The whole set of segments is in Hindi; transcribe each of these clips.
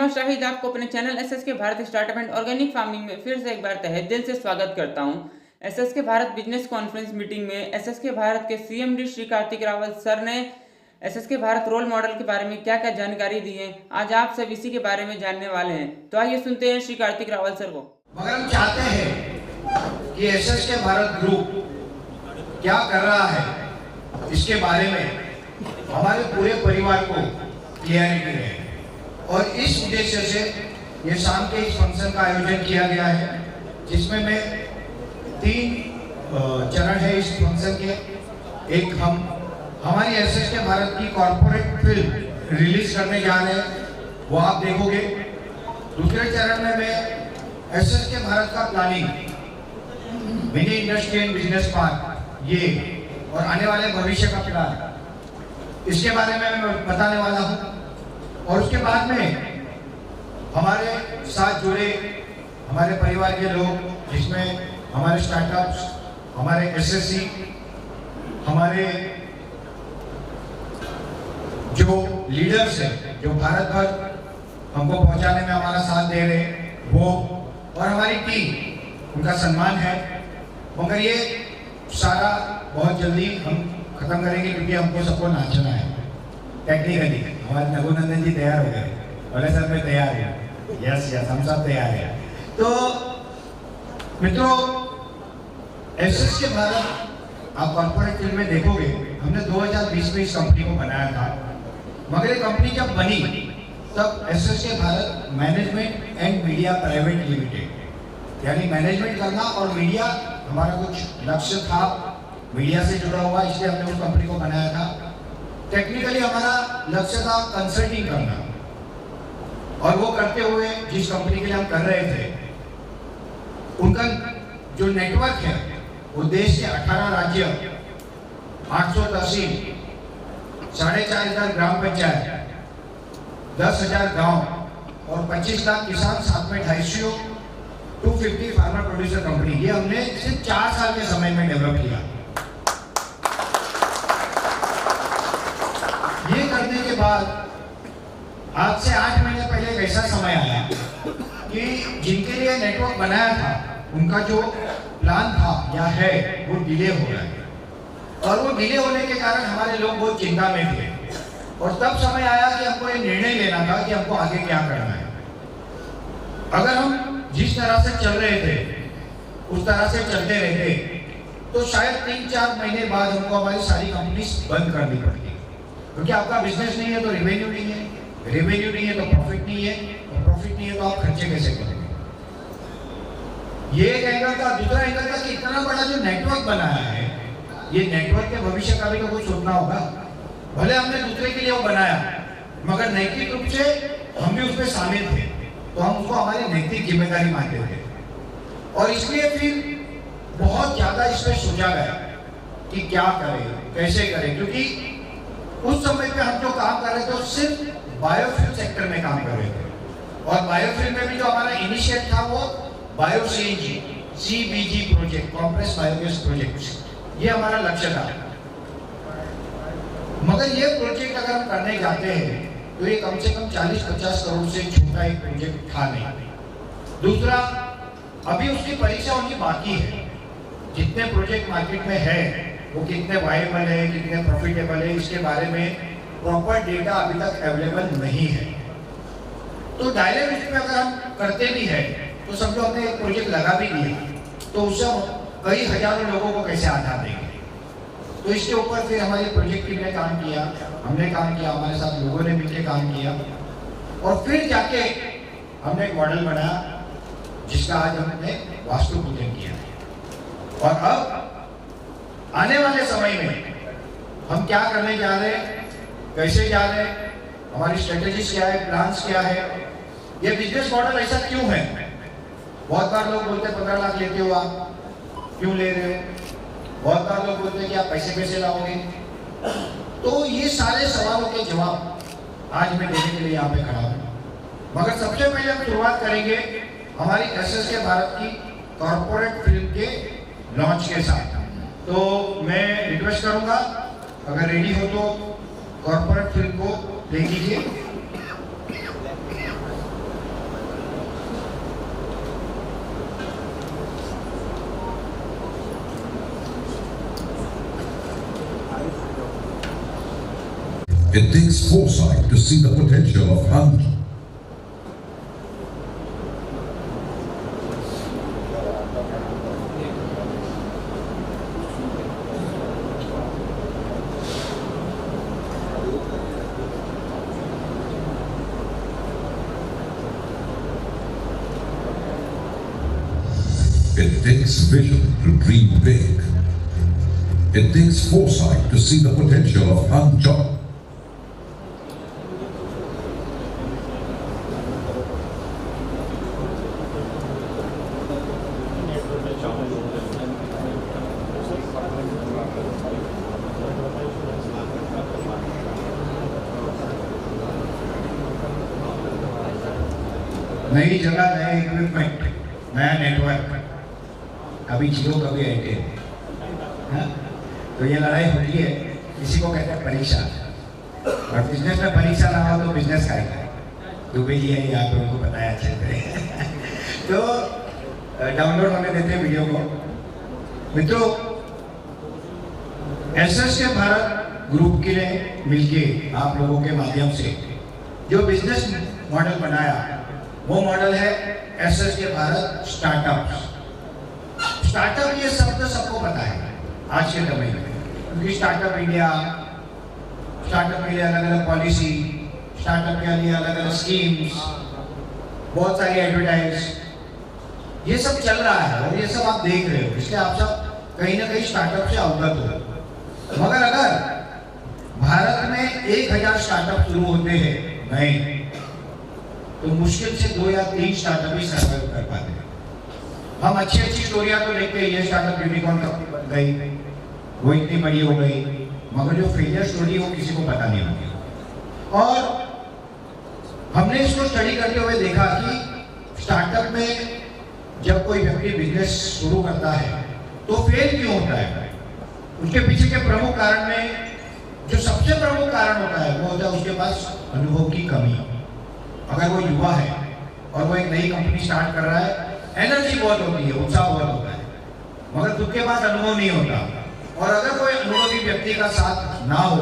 मोहम्मद शाहिद आपको अपने channel SSK Bharat startup and organic farming में फिर से एक बार तहे दिल से स्वागत करता हूं। SSK Bharat business conference meeting में एसएसके भारत के सीएमडी श्री कार्तिक रावत सर ने एसएसके भारत रोल मॉडल के बारे में क्या क्या जानकारी दी है, आज आप सब इसी के बारे में जानने वाले हैं। तो आइए सुनते हैं श्री कार्तिक रावत सर को। मगर हम चाहते हैं कि एसएसके भारत ग्रुप क्या कर रहा है इसके बारे में हमारे पूरे परिवार को क्लियरिटी रहे, और इस उद्देश्य से ये शाम के इस फंक्शन का आयोजन किया गया है, जिसमें मैं 3 चरण है इस फंक्शन के। एक हम हमारी एसएसके भारत की कॉर्पोरेट फिल्म रिलीज करने जा रहे हैं, वो आप देखोगे। दूसरे चरण में मैं एसएसके भारत का planning, mini industry and business park, ये और आने वाले भविष्य का प्लान, इसके बारे में मैं बताने वाला हूँ। और उसके बाद में हमारे साथ जुड़े हमारे परिवार के लोग, जिसमें हमारे स्टार्टअप्स, हमारे एसएससी, हमारे जो लीडर्स हैं जो भारत भर हमको पहुंचाने में हमारा साथ दे रहे हैं, वो और हमारी टीम, उनका सम्मान है। मगर ये सारा बहुत जल्दी हम खत्म करेंगे, क्योंकि हमको सबको नाचना है। टेक्निकली हमारे रघुनंदन जी तैयार हो गए, बोले सर मैं तैयार हूँ। यस हम सब तैयार हैं। तो मित्रों, एसएसके भारत आप कॉर्पोरेट फील्ड में देखोगे, हमने 2020 में इस कंपनी को बनाया था। मगर ये कंपनी जब बनी तब SSK Bharat management and media private limited, यानी मैनेजमेंट करना और मीडिया हमारा कुछ लक्ष्य था, मीडिया से जुड़ा हुआ, इसलिए हमने उस कंपनी को बनाया था। टेक्निकली हमारा लक्ष्य था कंसल्टिंग करना, और वो करते हुए जिस कंपनी के लिए हम कर रहे थे, उनका जो नेटवर्क है वो देश के 18 राज्य, 800 तहसील, 4,500 ग्राम पंचायत, 10,000 गांव और 25 लाख किसान, साथ में 250 250 फार्मर प्रोड्यूसर कंपनी, ये हमने सिर्फ 4 साल के समय में डेवलप किया। ये करने के बाद आज से 8 महीने पहले एक ऐसा समय आया कि जिनके लिए नेटवर्क बनाया था, उनका जो प्लान था या है वो डिले हो रहा है, और वो डिले होने के कारण हमारे लोग बहुत चिंता में थे। और तब समय आया कि हमको ये निर्णय लेना था कि हमको आगे क्या करना है। अगर हम जिस तरह से चल रहे थे उस तरह से चलते रहते तो शायद 3-4 महीने बाद हमको हमारी सारी कंपनी बंद करनी पड़ती, क्योंकि आपका बिजनेस नहीं है तो रेवेन्यू नहीं है, रेवेन्यू नहीं है तो प्रॉफिट नहीं है, और प्रॉफिट नहीं है तो आप खर्चे कैसे करेंगे। ये एक एंगल था। दूसरा एंगल था कि इतना बड़ा जो नेटवर्क बनाया है, ये नेटवर्क के भविष्य का भी तो कुछ सोचना होगा। भले हमने दूसरे के लिए वो बनाया, मगर नैतिक रूप से हम भी उसमें शामिल थे, तो हम उसको हमारी नैतिक जिम्मेदारी मानते थे। और इसलिए फिर बहुत ज्यादा इसमें सोचा गया कि क्या करें, कैसे करें, क्योंकि उस समय पे हम जो काम कर रहे थे सिर्फ बायोफ्यूल सेक्टर में काम कर रहे थे, और बायोफ्यूल में भी जो हमारा इनिशिएट था वो bio CNG CBG project, compress biogas project, ये हमारा लक्ष्य था। मगर ये प्रोजेक्ट अगर हम करने जाते हैं तो ये कम से कम 40-50 करोड़ से छोटा एक प्रोजेक्ट था नहीं। दूसरा, अभी उसकी परीक्षा होनी बाकी है। जितने प्रोजेक्ट मार्केट में है वो कितने वायबल है, कितने प्रॉफिटेबल है, इसके बारे में प्रॉपर डेटा अभी तक अवेलेबल नहीं है। तो डायरेक्ट उसमें अगर हम करते भी हैं तो समझो हमने एक प्रोजेक्ट लगा भी दिया, तो उससे कई हजारों लोगों को कैसे आधार देंगे। तो इसके ऊपर फिर हमारी प्रोजेक्ट टीम ने काम किया, हमने काम किया, हमारे साथ लोगों ने मिलकर काम किया, और फिर जाके हमने एक मॉडल बनाया जिसका आज हमने वास्तु पूजन किया। और अब आने वाले समय में हम क्या करने जा रहे हैं, कैसे जा रहे हैं, हमारी स्ट्रेटेजीज क्या है, प्लान्स क्या है, ये बिजनेस मॉडल ऐसा क्यों है। बहुत बार लोग बोलते हैं 15 लाख लेते हो आप, क्यों ले रहे हो। बहुत बार लोग बोलते हैं कि आप पैसे कैसे लाओगे। तो ये सारे सवालों के जवाब आज मैं देने के लिए यहाँ पे खड़ा हूँ। मगर सबसे पहले हम शुरुआत करेंगे हमारी एसएसके भारत की कॉर्पोरेट फिल्म के लॉन्च के साथ। तो मैं रिक्वेस्ट करूंगा, अगर रेडी हो तो कॉर्पोरेट फिल्म को ले लीजिए। It takes foresight to see the potential of Hangzhou. It takes vision to dream big. It takes foresight to see the potential of Hangzhou. नई जगह, नए इक्विपमेंट, नया नेटवर्क, कभी जियो कभी एयरटेल, तो ये लड़ाई होती है। किसी को कहते हैं परीक्षा, और बिजनेस में परीक्षा ना हो तो बिजनेस खाएगा। दुबई जी है, यहाँ पे उनको पता है अच्छे से। तो डाउनलोड होने देते हैं वीडियो को। मित्रों, एसएस के भारत ग्रुप के ने मिलके आप लोगों के माध्यम से जो बिजनेस मॉडल बनाया, वो मॉडल है एसएस के भारत स्टार्टअप। स्टार्टअप ये शब्द सबको पता है आज के समय में, क्योंकि स्टार्टअप इंडिया, स्टार्टअप के लिए अलग अलग पॉलिसी, स्टार्टअप के लिए अलग अलग स्कीम्स, बहुत सारी एडवर्टाइज, ये सब चल रहा है और ये सब आप देख रहे हो, इसलिए आप सब कहीं ना कहीं स्टार्टअप से अवगत हो। मगर अगर भारत में 1000 स्टार्टअप शुरू होते हैं नए, तो मुश्किल से 2 या 3 स्टार्टअप ही सर्वाइव कर पाते हैं। हम अच्छी स्टोरियां तो देखते हैं, ये स्टार्टअप यूनिकॉर्न बन गई, वो इतनी बड़ी हो गई, मगर जो फेलियर स्टोरी वो किसी को पता नहीं होती। और हमने इसको स्टडी करते हुए देखा कि स्टार्टअप में जब कोई व्यक्ति बिजनेस शुरू करता है तो फेल क्यों होता है, उसके पीछे के प्रमुख कारण में जो सबसे प्रमुख कारण होता है वो होता है उसके पास अनुभव की कमी। अगर वो युवा है और वो एक नई कंपनी स्टार्ट कर रहा है, एनर्जी बहुत होती है, उत्साह बहुत होता है, मगर खुद के पास अनुभव नहीं होता, और अगर कोई अनुभवी व्यक्ति का साथ ना हो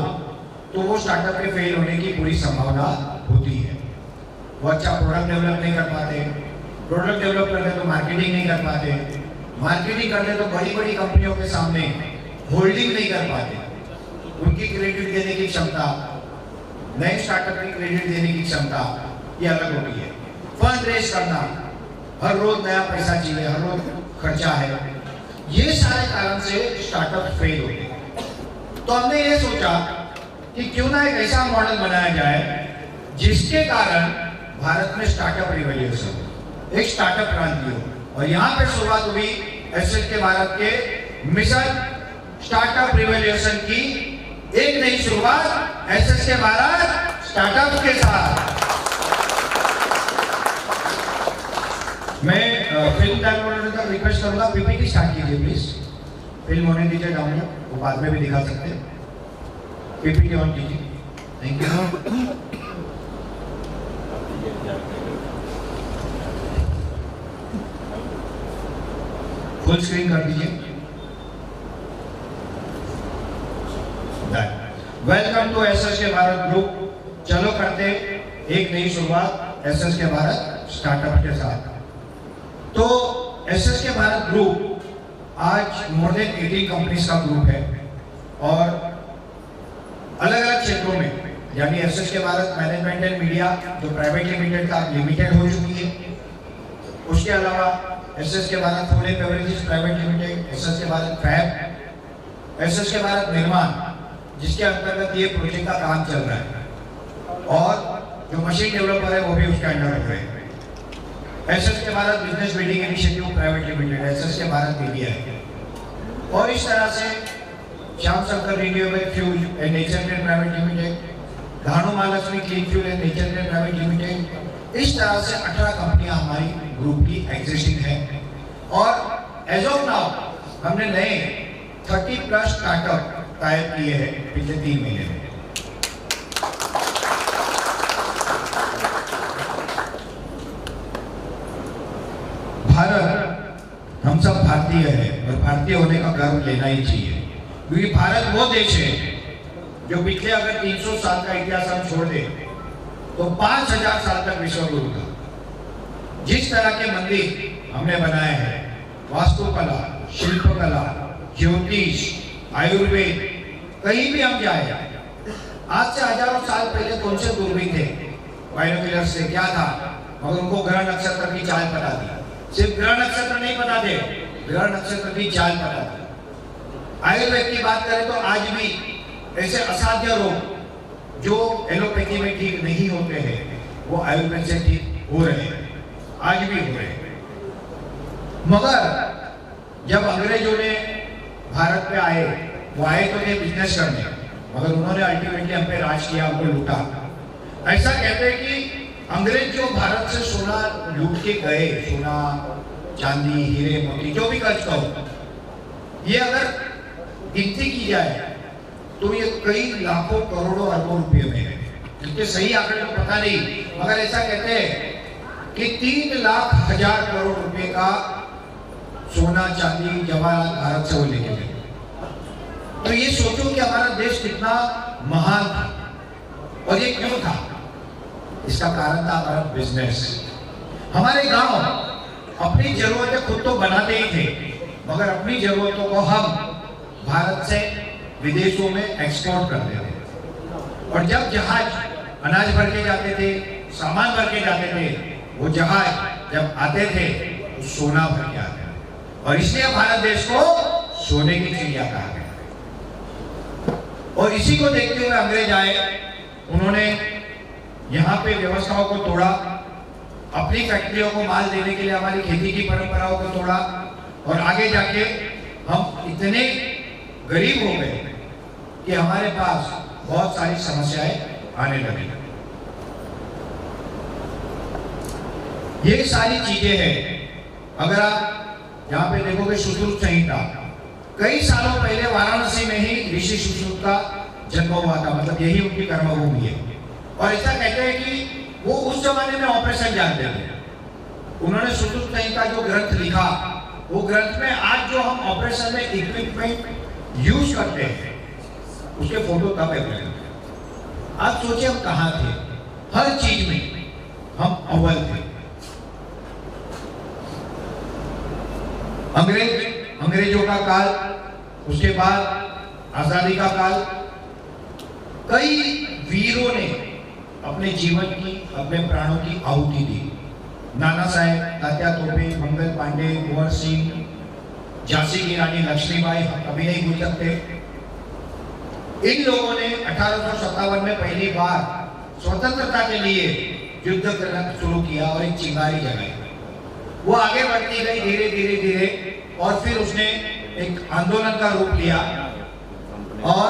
तो वो स्टार्टअप के फेल होने की पूरी संभावना होती है। वो अच्छा प्रोडक्ट डेवलप नहीं कर पाते, प्रोडक्ट डेवलप करते तो मार्केटिंग नहीं कर पाते, मार्केटिंग करते तो बड़ी बड़ी कंपनियों के सामने होल्डिंग नहीं कर पाते, उनकी क्रेडिट देने की क्षमता, नए स्टार्टअप की क्रेडिट देने की क्षमता ये अलग होती है। फंड रेज करना, हर रोज नया पैसा चाहिए, हर रोज खर्चा है, ये सारे कारण से स्टार्टअप फेल होते हैं। तो हमने ये सोचा कि क्यों ना एक ऐसा मॉडल बनाया जाए जिसके कारण भारत में स्टार्टअप रिवॉल्यूशन, एक स्टार्टअप क्रांति हो। और यहाँ पे शुरुआत हुई एसएस के भारत के मिशन स्टार्टअप रिवॉल्यूशन की एक नई शुरुआत एसएस के भारत स्टार्टअप के साथ। मैं फिल्म डाउनलोड का रिक्वेस्ट करूंगा, पीपीटी स्टार्ट कीजिए प्लीज। फिल्म होने दीजिए डाउनलोड, वो बाद में भी दिखा सकते हैं। पीपीटी ऑन कीजिए, थैंक यू। फुल स्क्रीन कर दीजिए। वेलकम टू एसएस के भारत ग्रुप। चलो करते एक नई शुरुआत एसएस के भारत स्टार्टअप के साथ। तो एसएस के भारत ग्रुप आज मोर देन 18 कंपनीज का ग्रुप है और अलग अलग क्षेत्रों में, यानी एसएस के भारत मैनेजमेंट एंड मीडिया जो प्राइवेट लिमिटेड का लिमिटेड हो चुकी है, उसके अलावा एसएस के Bharat food and beverages private limited, SS के भारत फैब, एसएस के भारत निर्माण जिसके अंतर्गत ये प्रोजेक्ट का काम चल रहा है, और जो मशीन डेवलपर है वो भी उसके अंडर हो रहे हैं। एसएस के Bharat business building initiative private limited, SS के भारत मीडिया है, और इस तरह से Shyam Shankar renewable fuel and nature grade private limited, Dhanu Mahalakshmi clean fuel and nature grade private limited, इस तरह से 18 कंपनियां हमारी ग्रुप की एग्जिस्टिंग है। और एज ऑफ नाउ हमने नए 30+ स्टार्टअप टाइप किए हैं पिछले 3 महीने में। भारत, हम सब भारतीय हैं और भारतीय होने का गर्व लेना ही चाहिए, क्योंकि भारत वो देश है जो पिछले अगर 300 साल का इतिहास हम छोड़ दें तो 5000 साल तक विश्व गुरु था। जिस तरह के मंदिर हमने बनाए हैं, वास्तुकला, शिल्पकला, ज्योतिष, आयुर्वेद, कहीं भी हम जाए, आज से हजारों साल पहले कौन से दूरबीन थे, बाइनोकुलर से क्या था, मगर उनको ग्रह नक्षत्र की चाल पता थी। सिर्फ ग्रह नक्षत्र नहीं पता थे, ग्रह नक्षत्र की चाल पता थी। आयुर्वेद की बात करें तो आज भी ऐसे असाध्य रोग जो एलोपैथी में ठीक नहीं होते हैं, वो आयुर्वेद से ठीक हो रहे हैं, आज भी हो रहे हैं। मगर जब अंग्रेजों ने भारत पे आए, वो आए तो थे बिजनेस करने, मगर उन्होंने अल्टीमेटली हम पे राज किया, हमको लूटा। ऐसा कहते हैं कि अंग्रेज जो भारत से सोना लूट के गए, सोना, चांदी, हीरे, मोती, जो भी कर्ज कहो, ये अगर गिनती की जाए तो ये कई लाखों करोड़ों अरबों रुपए में है। इसके सही आंकड़े तो पता नहीं, मगर ऐसा कहते हैं कि 3,00,000 करोड़ रुपए का सोना, चांदी, जवाहरात भारत से वो लेके गए। तो ये सोचो कि हमारा देश कितना महान था, और ये क्यों था? इसका कारण था हमारा बिजनेस। हमारे गांव अपनी जरूरतें खुद तो बनाते ही थे, मगर अपनी जरूरतों को हम भारत से विदेशों में एक्सपोर्ट करते थे। और जब जहाज अनाज भर के जाते थे, सामान भर के जाते थे, वो जहाज जब आते थे तो सोना भर के आते थे, और इसलिए भारत देश को सोने की चिड़िया कहा गया। और इसी को देखते हुए अंग्रेज आए, उन्होंने यहाँ पे व्यवस्थाओं को तोड़ा, अपनी फैक्ट्रियों को माल देने के लिए हमारी खेती की परंपराओं को तोड़ा, और आगे जाके हम इतने गरीब हो गए कि हमारे पास बहुत सारी समस्याएं आने लगी। ये सारी चीजें हैं। अगर आप यहाँ पे देखोगे सुश्रुत संहिता, कई सालों पहले वाराणसी में ही ऋषि सुश्रुत का जन्म हुआ था, मतलब यही उनकी कर्मभूमि है। और ऐसा कहते हैं कि वो उस जमाने में ऑपरेशन जानते थे। उन्होंने सुश्रुत संहिता जो ग्रंथ लिखा, वो ग्रंथ में आज जो हम ऑपरेशन में इक्विपमेंट यूज करते हैं, उसके फोटो तब अवेलेबल है। आप सोचिए हम कहाँ थे, हर चीज में हम अव्वल थे। अंग्रेजों का काल, उसके बाद आजादी का काल, कई वीरों ने अपने जीवन की, अपने प्राणों की आहुति दी। नाना साहेब, तात्या तोपे, मंगल पांडे, कुंवर सिंह, झांसी की रानी लक्ष्मीबाई, हम कभी नहीं भूल सकते। इन लोगों ने 1857 में पहली बार स्वतंत्रता के लिए युद्ध करना शुरू किया और एक चिंगारी जलाई। वो आगे बढ़ती गई धीरे धीरे धीरे, और फिर उसने एक आंदोलन का रूप लिया, और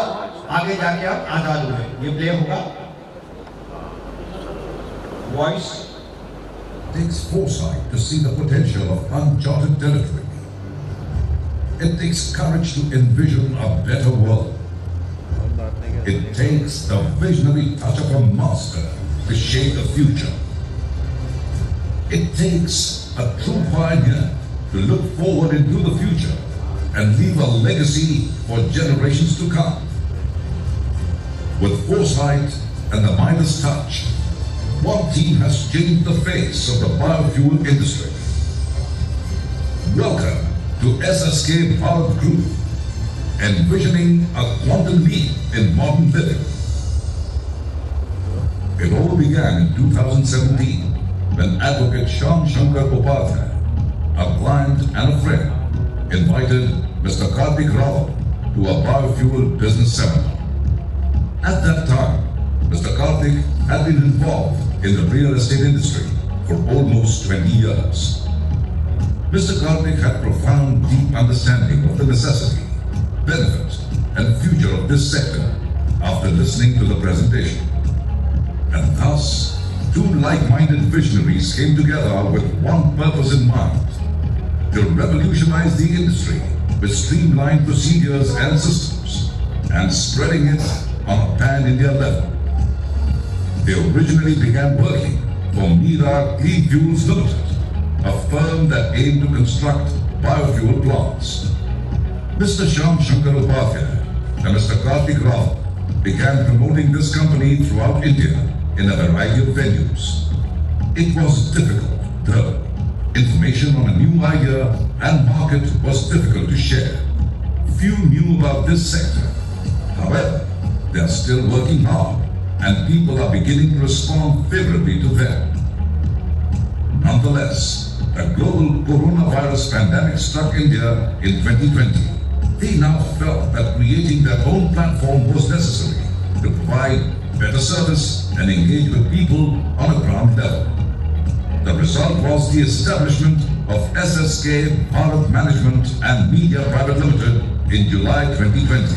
आगे जाके अब आजाद हुए। ये प्ले होगा voice. Takes foresight to see the potential of uncharted territory. It takes courage to envision a better world. It takes the visionary touch of a master to shape the future. It takes a true pioneer to look forward into the future and leave a legacy for generations to come. With foresight and the Midas touch, one team has changed the face of the biofuel industry. Welcome to SSK Bharat Group, envisioning a quantum leap in modern living. It all began in 2017 when Advocate Shyam Shankar Upadhyay, a client and a friend, invited Mr. Kartik Rao to a biofuel business seminar. At that time, Mr. Kartik had been involved in the real estate industry for almost 20 years. Mr. Kartik had profound, deep understanding of the necessity, benefit, and future of this sector after listening to the presentation. And thus, two like-minded visionaries came together with one purpose in mind: to revolutionize the industry with streamlined procedures and systems, and spreading it on a pan-India level. They originally began working for Mira Clean Fuels Limited, a firm that aimed to construct biofuel plants. Mr. Shyam Shankar Upadhyay and Mr. Kartik Rao began promoting this company throughout India in a variety of venues. It was difficult, though. Information on a new idea and market was difficult to share. Few knew about this sector. However, they are still working hard and people are beginning to respond favorably to them. Nonetheless, a global coronavirus pandemic struck India in 2020. They now felt that creating their own platform was necessary to provide better service and engage with people on a ground level. The result was the establishment of SSK Bharat Management and Media Private Limited in July 2020.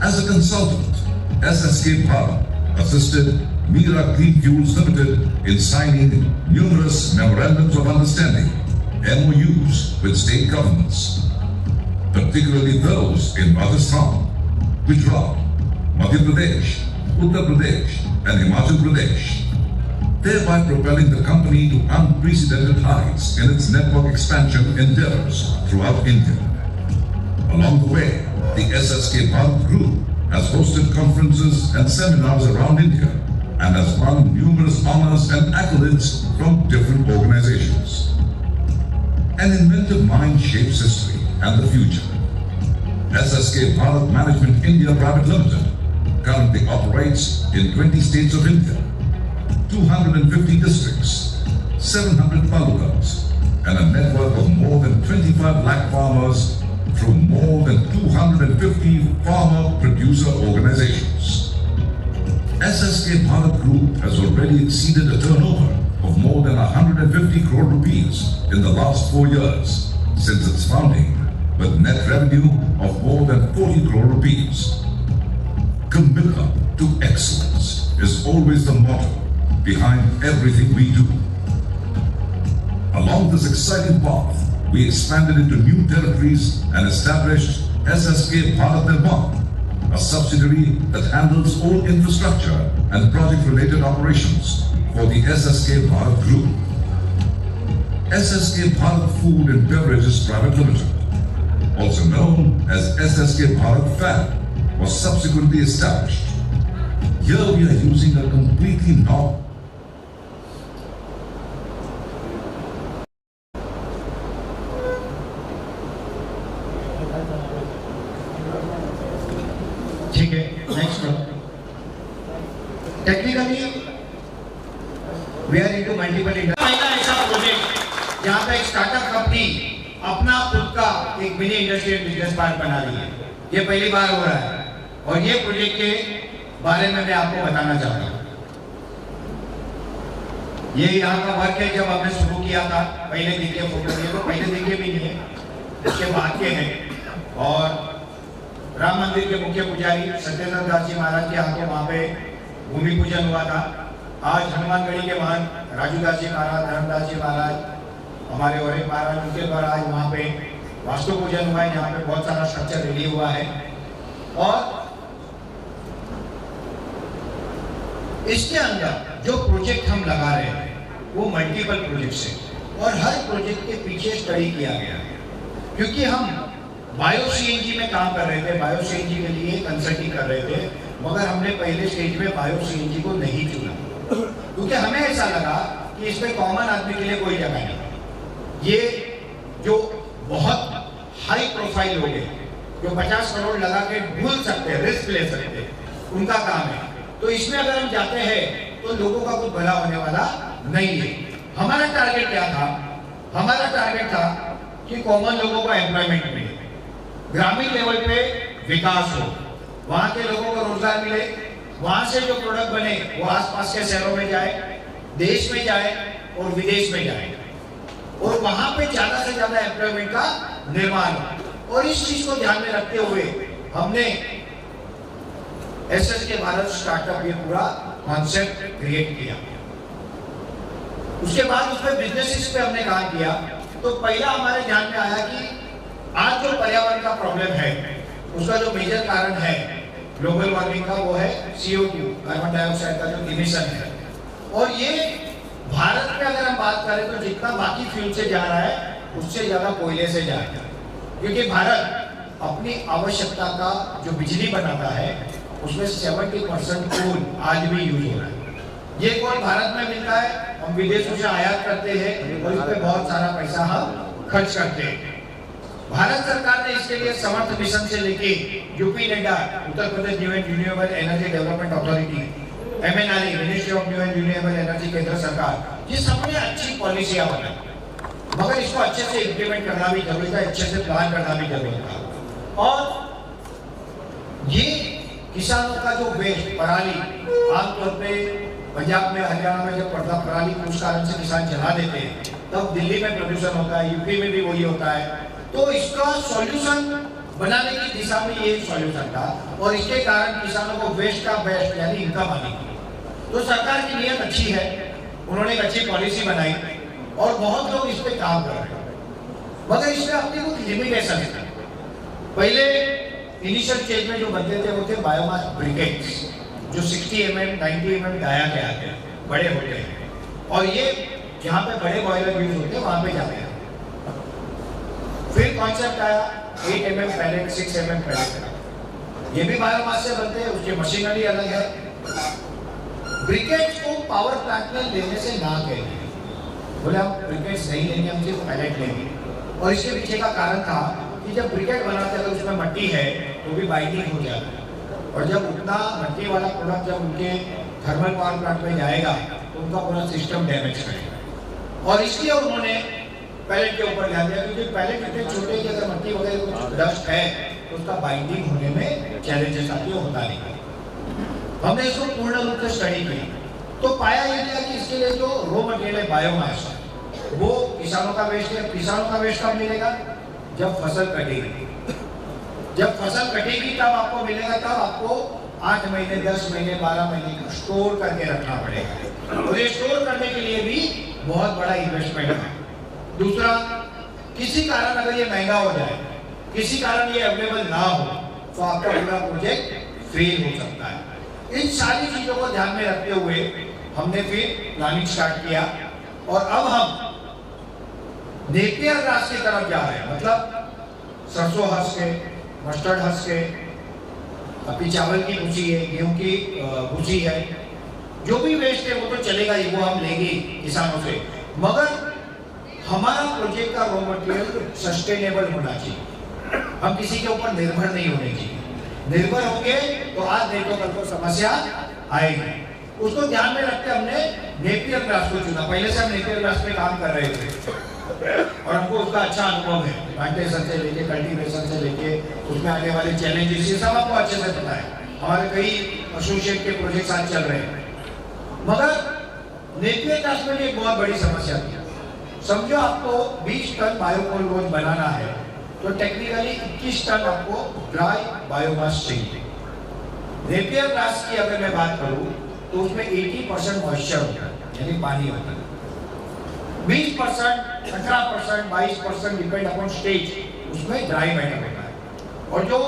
As a consultant, SSK Bharat assisted Mira Clean Fuels Limited in signing numerous memorandums of understanding, MOUs, with state governments, particularly those in Rajasthan, Gujarat, Madhya Pradesh, Uttar Pradesh and Himachal Pradesh, thereby propelling the company to unprecedented heights in its network expansion endeavors throughout India. Along the way, the SSK Bharat Group has hosted conferences and seminars around India and has won numerous honors and accolades from different organizations. An inventive mind shapes history and the future. SSK Bharat Management India Private Limited currently operates in 20 states of India, 250 districts, 700 talukas, and a network of more than 25 lakh farmers through more than 250 farmer-producer organizations. SSK Bharat Group has already exceeded a turnover of more than 150 crore rupees in the last 4 years since its founding, with net revenue of more than 40 crore rupees. Commitment to excellence is always the motto behind everything we do. Along this exciting path, we expanded into new territories and established SSK Bharat Nirman, a subsidiary that handles all infrastructure and project-related operations for the SSK Bharat Group. SSK Bharat Food and Beverages Private Limited, also known as SSK Bharat Fab, was subsequently established. Here we are using a completely novel technically we are into multiple पहला ऐसा प्रोजेक्ट जहां पे एक स्टार्टअप कंपनी अपना खुद का एक मिनी इंडस्ट्रियल बिजनेस पार्क बना रही है। ये पहली बार हो रहा है और ये प्रोजेक्ट के बारे में मैं आपको बताना चाहता हूँ। ये यहाँ का वर्क है। जब हमने शुरू किया था, पहले देखिए फोटो, ये तो पहले देखे भी नहीं है, इसके बाद के हैं। और राम मंदिर के मुख्य पुजारी सत्येंद्र दास जी महाराज के हाथों वहाँ पे भूमि पूजन हुआ था। आज हनुमानगढ़ी के महान राजू दास जी महाराज, धर्मदास जी महाराज, हमारे और एक महाराज, उनके द्वारा आज वहाँ पे वास्तु पूजन हुआ है। यहाँ पे बहुत सारा स्ट्रक्चर रेडी हुआ है और इसके अंदर जो प्रोजेक्ट हम लगा रहे हैं वो मल्टीपल प्रोजेक्ट्स हैं और हर प्रोजेक्ट के पीछे स्टडी किया गया है, क्योंकि हम बायो सीएनजी में काम कर रहे थे, बायो सीएनजी के लिए कंसल्टिंग कर रहे थे, मगर हमने पहले स्टेज में बायो सीएनजी को नहीं चुना क्योंकि हमें ऐसा लगा कि इसमें कॉमन आदमी के लिए कोई जगह नहीं। ये जो बहुत हाई प्रोफाइल लोग हैं, जो 50 करोड़ लगा के भूल सकते हैं, रिस्क ले सकते हैं, उनका काम है। तो इसमें अगर हम जाते हैं तो लोगों का कुछ भला होने वाला नहीं है। हमारा टारगेट क्या था? हमारा टारगेट था कि कॉमन लोगों को एम्प्लॉयमेंट मिले, ग्रामीण लेवल पे विकास हो, वहां के लोगों को रोजगार मिले, वहां से जो प्रोडक्ट बने वो आसपास के शहरों में जाए, देश में जाए और विदेश में जाए और वहां पे ज्यादा से ज्यादा एम्प्लॉयमेंट का निर्माण हो। और इस चीज को ध्यान में रखते हुए हमने SSK भारत स्टार्टअप ये पूरा कॉन्सेप्ट क्रिएट किया। उसके बाद उसमें बिजनेसेस पे हमने काम किया। तो पहला हमारे ध्यान में आया कि आज जो पर्यावरण का प्रॉब्लम है उसका जो मेजर कारण है ग्लोबल वार्मिंग का, वो है CO2, कार्बन डाइऑक्साइड का जो इमिशन है। और ये भारत में अगर हम बात करें तो जितना बाकी फ्यूल से जा रहा है उससे ज्यादा कोयले से जा रहा है, क्योंकि भारत अपनी आवश्यकता का जो बिजली बनाता है उसमें 70% कोल आज भी यूज हो रहा है। ये कोल भारत में मिलता है, हम विदेशों से आयात करते हैं और इस पे बहुत सारा पैसा हम खर्च करते हैं। भारत सरकार ने इसके लिए समर्थ मिशन से लेके UP NEDA, Uttar Pradesh new and renewable energy development authority, MNRE, ministry of new and renewable energy, केंद्र सरकार, ये सबने अच्छी पॉलिसियां बनाई, मगर इसको अच्छे से इम्प्लीमेंट करना भी जरूरी था, अच्छे से प्लान करना भी जरूरी था। और ये किसानों का जो वेस्ट पराली, आमतौर पे पंजाब में, हरियाणा में जब पड़ता पराली कुछ कारण से किसान जला देते हैं, तब दिल्ली में प्रदूषण होता है, यूपी में भी वही होता है। तो इसका सॉल्यूशन बनाने की दिशा में ये सॉल्यूशन था और इसके कारण किसानों को वेस्ट का बेस्ट यानी इनकम आनी थी। तो सरकार की नीयत अच्छी है, उन्होंने एक अच्छी पॉलिसी बनाई और बहुत लोग इस पे काम कर रहे हैं, मगर इसमें अपनी कुछ लिमिटेशन है। पहले इनिशियल स्टेज में जो बनते थे वो थे बायोमास ब्रिकेट्स, जो 60 mm 90 mm गाया गया थे, बड़े होते हैं और ये जहाँ पे बड़े बॉयलर यूज होते हैं वहां पे जाते हैं। फिर कॉन्सेप्ट आया 8 mm पैलेट, 6 mm पैलेट, ये भी बायोमास से बनते हैं, उसकी मशीनरी अलग है। ब्रिकेट्स को पावर प्लांट में लेने से ना कहेंगे, बोले हम ब्रिकेट्स नहीं लेंगे, हम सिर्फ पैलेट लेंगे। और इसके पीछे का कारण था कि जब ब्रिकेट बनाते हैं तो उसमें मट्टी है तो भी बाइंडिंग हो जाता है, और जब उतना मट्टी वाला प्रोडक्ट जब उनके थर्मल पावर प्लांट में जाएगा तो उनका पूरा सिस्टम डैमेज करेगा। और इसलिए उन्होंने पैलेट के ऊपर ध्यान दिया, क्योंकि पैलेट इतने छोटे कि अगर मट्टी वगैरह कुछ डस्ट है तो उसका बाइंडिंग होने में चैलेंजेस आती है, होता नहीं। हमने इसको पूर्ण रूप से स्टडी की तो पाया ये गया कि इसके लिए जो रॉ मटेरियल है बायोमास, वो किसानों का वेस्ट है। किसानों का वेस्ट कब मिलेगा? जब फसल कटेगी। जब फसल कटेगी तब आपको मिलेगा, तब आपको 8 महीने 10 महीने 12 महीने का स्टोर करके रखना पड़ेगा, और ये स्टोर करने के लिए भी बहुत बड़ा इन्वेस्टमेंट है। दूसरा, किसी कारण अगर ये महंगा हो जाए, किसी कारण ये अवेलेबल ना हो, तो आपका पूरा प्रोजेक्ट फेल हो सकता है। इन सारी चीजों को ध्यान में रखते हुए हमने फिर प्लानिंग स्टार्ट किया और अब हम नेपियर ग्रास की तरफ जा रहे हैं। मतलब सरसों हंस के, मस्टर्ड हंस के, अभी चावल की भूसी है, गेहूं की भूसी है, जो भी वेस्ट है वो तो चलेगा ही, वो हम लेंगे किसानों से, मगर हमारा प्रोजेक्ट का रॉ मटेरियल सस्टेनेबल होना चाहिए। हम किसी के ऊपर निर्भर नहीं होने चाहिए। निर्भर होंगे तो आज नहीं तो कल को समस्या आएगी। उसको ध्यान में रखते हमने नेपियर ग्रास को चुना। पहले से हम नेपियर ग्रास पे काम कर रहे थे और हमको उसका अच्छा अनुभव है, प्लांटेशन से लेके कल्टीवेशन से लेके उसमें आने वाले चैलेंजेस, ये सब आपको अच्छे से पता है। हमारे कई एसोसिएट के प्रोजेक्ट आज चल रहे हैं, मगर नेपियर ग्रास में एक बहुत बड़ी समस्या थी। समझो आपको 20 टन बायोकोल रोज बनाना है तो टेक्निकली 21 टन आपको ड्राई बायोमास चाहिए। नेपियर ग्रास की अगर मैं बात करूं तो उसमें 80% मॉइस्चर होता है, यानी पानी होता है। 20%, 18%, 22% डिपेंड अपॉन स्टेज, उसमें ड्राई मैटर होता है, और जो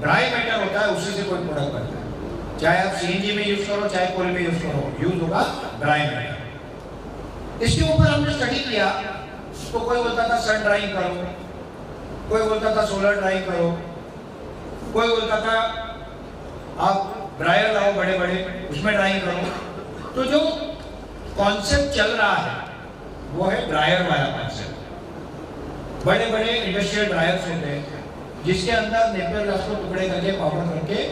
ड्राई मैटर होता है उसी से कोई प्रोडक्ट बनता है। चाहे आप CNG में यूज करो, चाहे कोल में यूज करो, यूज होगा ड्राई मैटर। इसके ऊपर हमने स्टडी किया तो कोई बोलता था सन ड्राइंग करो, कोई बोलता था सोलर ड्राइंग करो, कोई बोलता था आप ड्रायर लाओ बड़े बड़े, उसमें ड्राइंग करो। तो जो कॉन्सेप्ट चल रहा है वो है ड्रायर वाला कॉन्सेप्ट। बड़े बड़े इंडस्ट्रियल ड्रायर्स होते हैं जिसके अंदर नेपियर ग्रास को टुकड़े करके पाउडर करके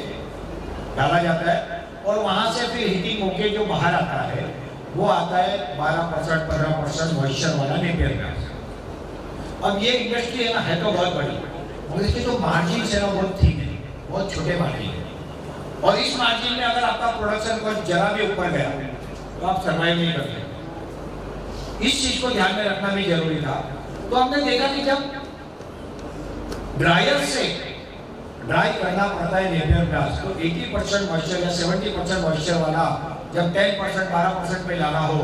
डाला जाता है, और वहां से फिर हीटिंग होके जो बाहर आता है वो आता है 12% 15% मॉइस्चर वाला नेपियर ग्रास। अब ये इंडस्ट्री है ना, है तो बहुत बड़ी, और इसके जो मार्जिन है ना बहुत ठीक है, बहुत छोटे मार्जिन है, और इस मार्जिन में अगर आपका प्रोडक्शन को जरा भी ऊपर गया तो आप सर्वाइव नहीं कर सकते। इस चीज को ध्यान में रखना भी जरूरी था। तो हमने देखा कि जब ड्रायर से ड्राई करना पड़ता है नेपियर ग्रास, तो 80% मॉइस्चर या 70% मॉइस्चर वाला जब 10% 12% पे लाना हो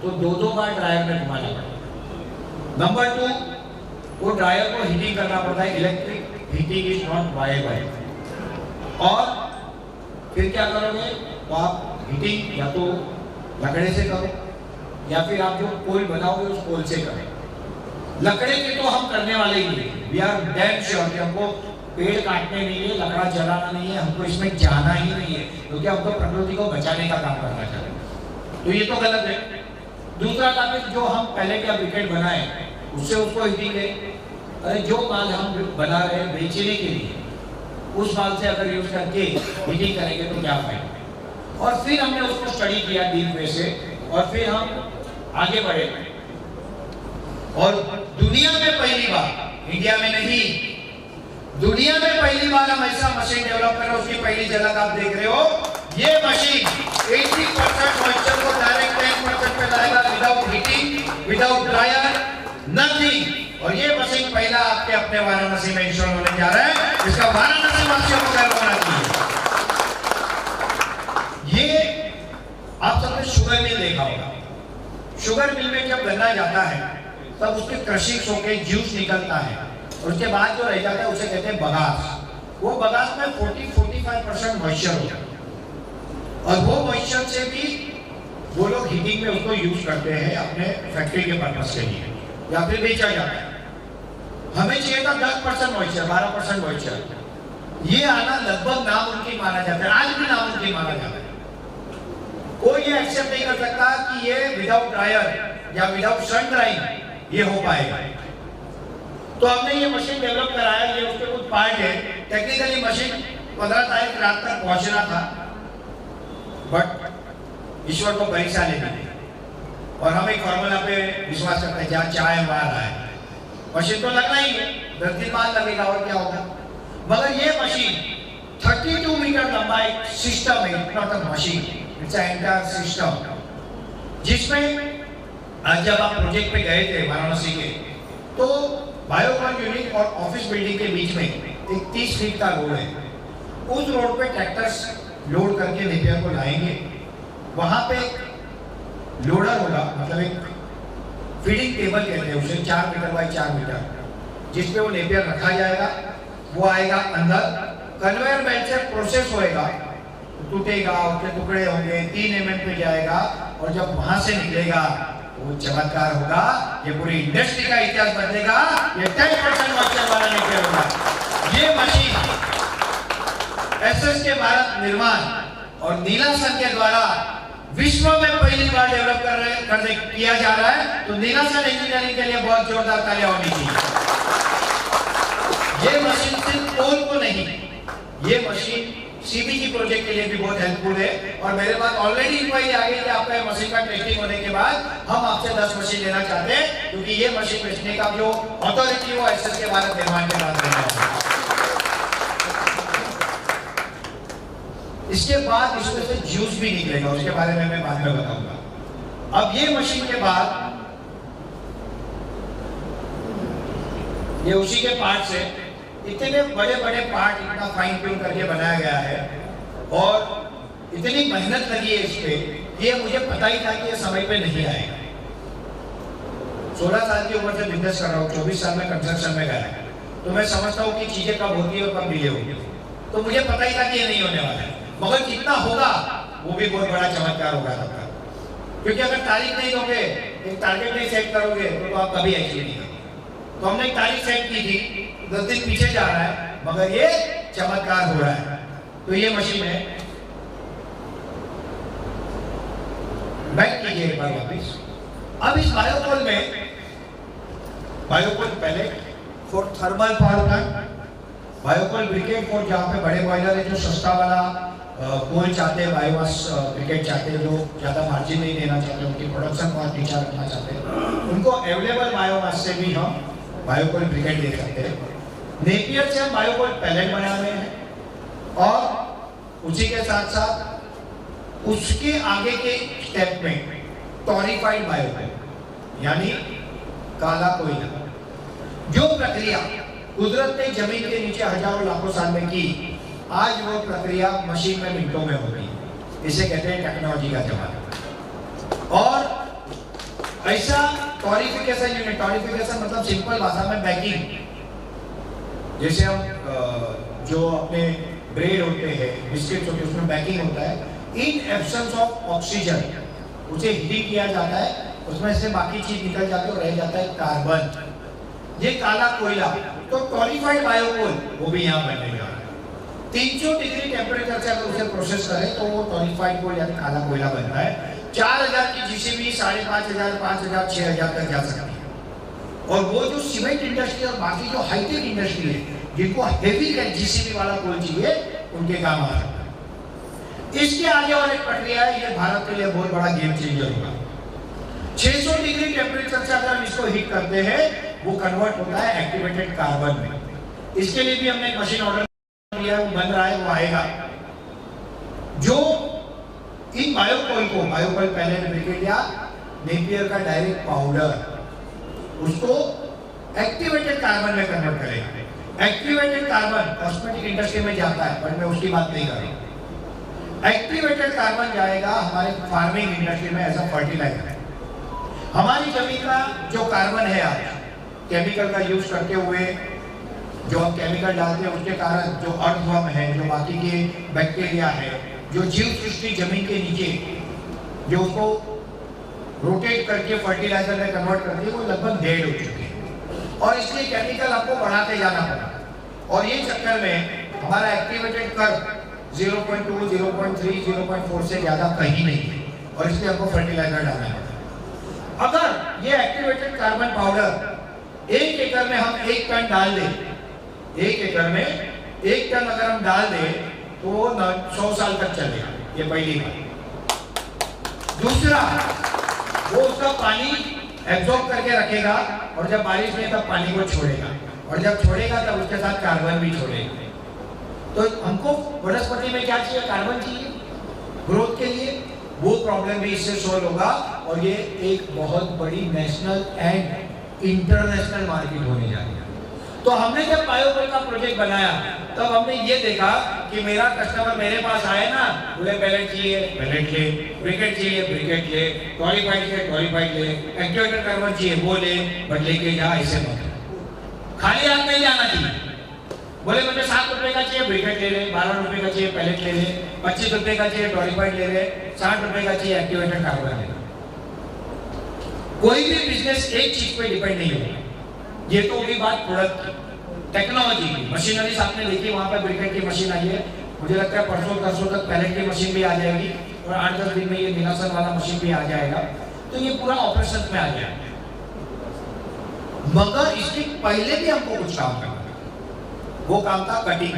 तो दो बार ड्रायर में घुमाना पड़ता है। नंबर 2, वो ड्रायर को हीटिंग करना पड़ता है, electric heating is not viable. और फिर क्या करोगे, तो आप हीटिंग या तो लकड़े से करो या फिर आप जो कोल बनाओगे उस कोल से करें। लकड़े के तो हम करने वाले ही नहीं, वी आर डैम श्योर कि हमको पेड़ काटने नहीं है, लकड़ा जलाना नहीं है, हमको इसमें जाना ही नहीं है, क्योंकि हमको प्रकृति को बचाने का काम करना चाहते हैं। तो ये तो गलत है। दूसरा टॉपिक, जो हम पहले क्या विकेट बनाए उससे उसको हीटिंग है। अरे जो माल हम बना रहे हैं बेचने के लिए, उस माल से अगर यूज करके हीटिंग करेंगे तो क्या फायदा। और फिर हमने उसको स्टडी किया डीप वे से, और फिर हम आगे बढ़े। और दुनिया में पहली बार, इंडिया में नहीं, दुनिया में पहली बार हम ऐसा मशीन डेवलप कर रहे हैं, उसकी पहली झलक आप देख रहे हो। ये मशीन 80% मॉइस्चर को डायरेक्ट 10% पे लाएगा, without heating, without dryer, nothing. और ये मशीन पहला आपके अपने वाराणसी में इंस्टॉल होने जा रहा है, इसका वाराणसी वासियों को गर्व होना चाहिए। ये आप सबने शुगर मिल देखा होगा। शुगर मिल में जब गन्ना जाता है तब उसके क्रशिंग होके जूस निकलता है, और उसके बाद जो रह जाता है उसे कहते हैं बगास। वो बगास में 40-45% मॉइस्चर होता है, और वो मॉइस्चर से भी वो लोग हीटिंग में उसको यूज करते हैं अपने फैक्ट्री के पर्पस के लिए, या फिर बेचा जाता है। हमें चाहिए था 10% मॉइस्चर, 12% मॉइस्चर। ये आना लगभग नामुमकिन माना जाता है, आज भी नामुमकिन माना जाता है। कोई ये एक्सेप्ट नहीं कर सकता कि ये विदाउट ड्रायर या विदाउट सन ड्राइंग ये हो पाएगा। तो हमने ये मशीन डेवलप कराया, ये उसके कुछ पार्ट है। टेक्निकली मशीन 15 तारीख रात तक पहुंचना था, बट ईश्वर को परीक्षा लेनी थी, और हम एक फॉर्मूला पे विश्वास करते हैं, जहाँ चाहे वहां आए। मशीन तो लगना ही है, 10 दिन बाद लगेगा और क्या होगा। मगर ये मशीन 32 मीटर लंबा एक सिस्टम है, not a machine, it's a entire system, जिसमें आज जब आप प्रोजेक्ट पे गए थे वाराणसी के, तो बायोकॉन यूनिट और ऑफिस बिल्डिंग के बीच में एक 30 फीट का रोड है। उस रोड पे ट्रैक्टर्स लोड करके नेपियर को लाएंगे। वहां पे लोडर होगा, मतलब एक फीडिंग टेबल कहते हैं उसे, 4 मीटर बाई 4 मीटर, जिसपे वो नेपियर रखा जाएगा। वो आएगा अंदर, कन्वेयर बेल्ट से प्रोसेस होएगा, टूटेगा, उसके टुकड़े होंगे, 3 mm पे जाएगा, और जब वहां से निकलेगा वो चमत्कार होगा। ये पूरी इंडस्ट्री का इतिहास बदलेगा। ये 10% मॉइस्चर वाला नेपियर होगा। ये मशीन एसएस के भारत निर्माण और नीलासन के द्वारा विश्व में पहली बार डेवलप किया जा रहा है। तो नीलासन इंजीनियरिंग के लिए बहुत जोरदार तालियां होनी चाहिए। ये मशीन सिर्फ कोल को नहीं, ये मशीन सीबीजी प्रोजेक्ट के लिए भी बहुत हेल्पफुल है। और मेरे पास ऑलरेडी इंक्वायरी आ गई कि आपका ये मशीन का टेस्टिंग होने के बाद हम आपसे 10 मशीन लेना चाहते हैं, क्योंकि ये मशीन बेचने का जो अथॉरिटी वो एसएस के भारत निर्माण के बाद रहना है। इसके बाद इसमें से जूस भी निकलेगा, उसके बारे में मैं बाद में बताऊंगा। अब ये मशीन के बाद ये उसी के पार्ट से इतने बड़े बड़े पार्ट इतना फाइन ट्यून करके बनाया गया है, और इतनी मेहनत लगी है इस पे, ये मुझे पता ही था कि ये समय पे नहीं आएगा। 16 साल की उम्र से बिजनेस कर रहा हूँ, 24 साल में कंस्ट्रक्शन में गया, तो मैं समझता हूँ कि चीजें कब होती है और कब डिले होगी। तो मुझे पता ही था कि ये नहीं होने वाला है, मगर जितना होगा वो भी बहुत बड़ा चमत्कार होगा सबका। क्योंकि अगर तारीख नहीं दोगे, एक टारगेट नहीं सेट करोगे, तो आप कभी अचीव नहीं करोगे। तो हमने एक तारीख सेट की थी, 10 दिन पीछे जा रहा है, मगर ये चमत्कार हो रहा है। तो ये मशीन है, बैक कीजिए एक बार वापिस। अब इस बायोकोल में, बायोकोल पहले for thermal power plant, biocoal briquette for जहाँ पे बड़े बॉयलर है, जो सस्ता वाला कोल चाहते हैं, बायोमास ब्रिकेट चाहते हैं, जो ज़्यादा मार्जिन नहीं देना चाहते, उनकी प्रोडक्शन कॉस्ट नीचा रखना चाहते हैं, उनको अवेलेबल बायोमास से भी हम बायोकोल ब्रिकेट दे सकते हैं। नेपियर से हम बायोकोल पैलेट बना रहे हैं, और उसी के साथ साथ उसके आगे के स्टेप में टॉरिफाइड बायोकोल, यानी काला कोयला, जो प्रक्रिया कुदरत ने जमीन के नीचे हजारों लाखों साल में की, आज वो प्रक्रिया मशीन में मिनटों में होगी। इसे कहते हैं टेक्नोलॉजी का जमाना। और ऐसा टॉरिफिकेशन यूनिट, टॉरिफिकेशन मतलब सिंपल भाषा में बैकिंग, जैसे हम जो अपने ब्रेड होते हैं, बिस्किट होते हैं, उसमें बैकिंग होता है, इन एब्सेंस ऑफ ऑक्सीजन उसे हीटिंग किया जाता है, उसमें से बाकी चीज निकल जाती है और रह जाता है कार्बन। ये काला कोयला तो क्वालिफाइड बायोकोल वो भी यहाँ बनने जा रहा है। 300 डिग्री टेम्परेचर से अगर उसे प्रोसेस करें तो वो क्वालिफाइड कोल यानी काला कोयला बनता है। 4000 की जीसीबी 5500, 5000, 6000 तक जा सकती है। और वो जो सीमेंट इंडस्ट्री और बाकी जो हाईटेक इंडस्ट्री है जिनको हेवी जीसीबी वाला कोल चाहिए उनके काम आ सकता है। इसके आगे और एक प्रक्रिया है, ये भारत के लिए बहुत बड़ा गेम चेंजर होगा। 600 डिग्री टेम्परेचर से अगर हम इसको हीट करते हैं वो कन्वर्ट होता है एक्टिवेटेड कार्बन में। इसके लिए भी हमने एक मशीन ऑर्डर किया है, वो बन रहा है, वो आएगा। जो इन बायोकोल को, बायोकोल पहले ब्रिकेट या नेपियर का डायरेक्ट पाउडर, उसको एक्टिवेटेड कार्बन में कन्वर्ट करेगा। एक्टिवेटेड कार्बन कॉस्मेटिक इंडस्ट्री में जाता है, बट मैं उसकी बात नहीं कर रहा। एक्टिवेटेड कार्बन जाएगा हमारे फार्मिंग इंडस्ट्री में एज अ फर्टिलाइजर। हमारी जमीन का जो कार्बन है आज केमिकल का यूज करते हुए जो हम केमिकल डालते हैं उसके कारण जो अर्थवर्म है, जो बाकी के बैक्टीरिया है, जो जीव सृष्टि जमीन के नीचे जो उसको रोटेट करके फर्टिलाइजर में कन्वर्ट करती है वो लगभग डेड हो चुकी है। और इसलिए केमिकल आपको बढ़ाते जाना पड़ा। और ये चक्कर में हमारा एक्टिवेटेड कर्व 0.2, 0.3, 0.4 से ज्यादा कहीं नहीं है और इसलिए हमको फर्टिलाइजर डालना है। अगर ये एक्टिवेटेड कार्बन पाउडर 1 एकड़ में हम 1 टन डाल दें, 1 एकड़ में 1 टन अगर हम डाल दें तो वो 100 साल तक चलेगा। ये पहली बात। दूसरा, वो उसका पानी एब्जॉर्ब करके रखेगा और जब बारिश में तब पानी को छोड़ेगा और जब छोड़ेगा तब उसके साथ कार्बन भी छोड़ेगा। तो हमको वनस्पति में क्या चाहिए? कार्बन चाहिए ग्रोथ के लिए। वो प्रॉब्लम भी इससे सॉल्व होगा और ये एक बहुत बड़ी नेशनल एंड इंटरनेशनल मार्केट होने जा रही है। तो हमने जब बायोकोल का प्रोजेक्ट बनाया तब हमने ये देखा कि मेरा कस्टमर मेरे पास आए ना, बोले पैलेट चाहिए पैलेट ले, ब्रिकेट चाहिए ब्रिकेट ले, क्वालिफाइड चाहिए क्वालिफाइड ले, एक्टिवेटेड कार्बन चाहिए वो ले, बट लेके जा ऐसे मत। खाली हाथ नहीं जाना चाहिए। बोले मुझे 7 रुपए का चाहिए ब्रिकेट ले ले, 12 रुपए का चाहिए पैलेट ले ले, 25 रुपए का चाहिए क्वालिफाइड ले ले, 60 रुपए का चाहिए एक्टिवेटेड कार्बन ले ले। कोई भी बिजनेस एक चीज पे डिपेंड नहीं होगा। ये तो होगी बात प्रोडक्ट टेक्नोलॉजी की। मशीनरीज आपने देखी, वहां पर ब्रिकेट की मशीन आई है, मुझे लगता है परसों तक पैलेट की मशीन भी आ जाएगी और 8-10 दिन में ये निरासन वाला मशीन भी आ जाएगा। तो ये पूरा ऑपरेशन में आ जाएगा। मगर इसके पहले भी हमको कुछ काम करना था। वो काम था कटिंग,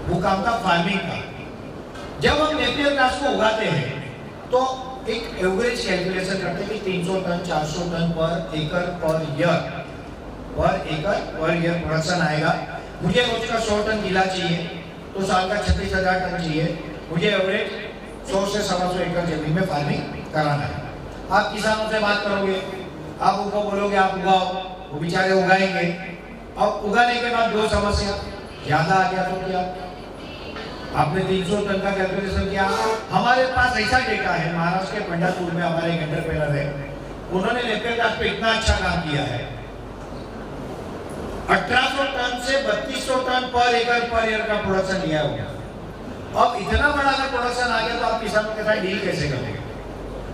वो काम था फार्मिंग का। जब हम नेपियर ग्रास को उगाते हैं तो एक एवरेज कैलकुलेशन करते हैं कि 300 टन 400 टन पर एकड़ पर ईयर प्रोडक्शन आएगा। मुझे रोज का 100 टन गीला चाहिए तो साल का 36,000 टन चाहिए। मुझे एवरेज 100 से 125 एकड़ जमीन में फार्मिंग कराना है। आप किसानों से बात करोगे, आप उनको बोलोगे आप उगाओ, वो बेचारे उगाएंगे। अब उगाने के बाद 2 समस्या, ज्यादा आ गया तो क्या? आपने 300 टन का कैलकुलेशन किया। हमारे पास ऐसा डेटा है, महाराष्ट्र के पंढरपुर में हमारे एक एंटरप्रेन्योर है, उन्होंने नेपियर ग्रास पे इतना अच्छा काम किया है। 1800 टन से 3200 टन पर ईयर का प्रोडक्शन लिया हुआ। अब इतना बड़ा अगर प्रोडक्शन आ गया तो आप किसानों के साथ डील कैसे करेंगे?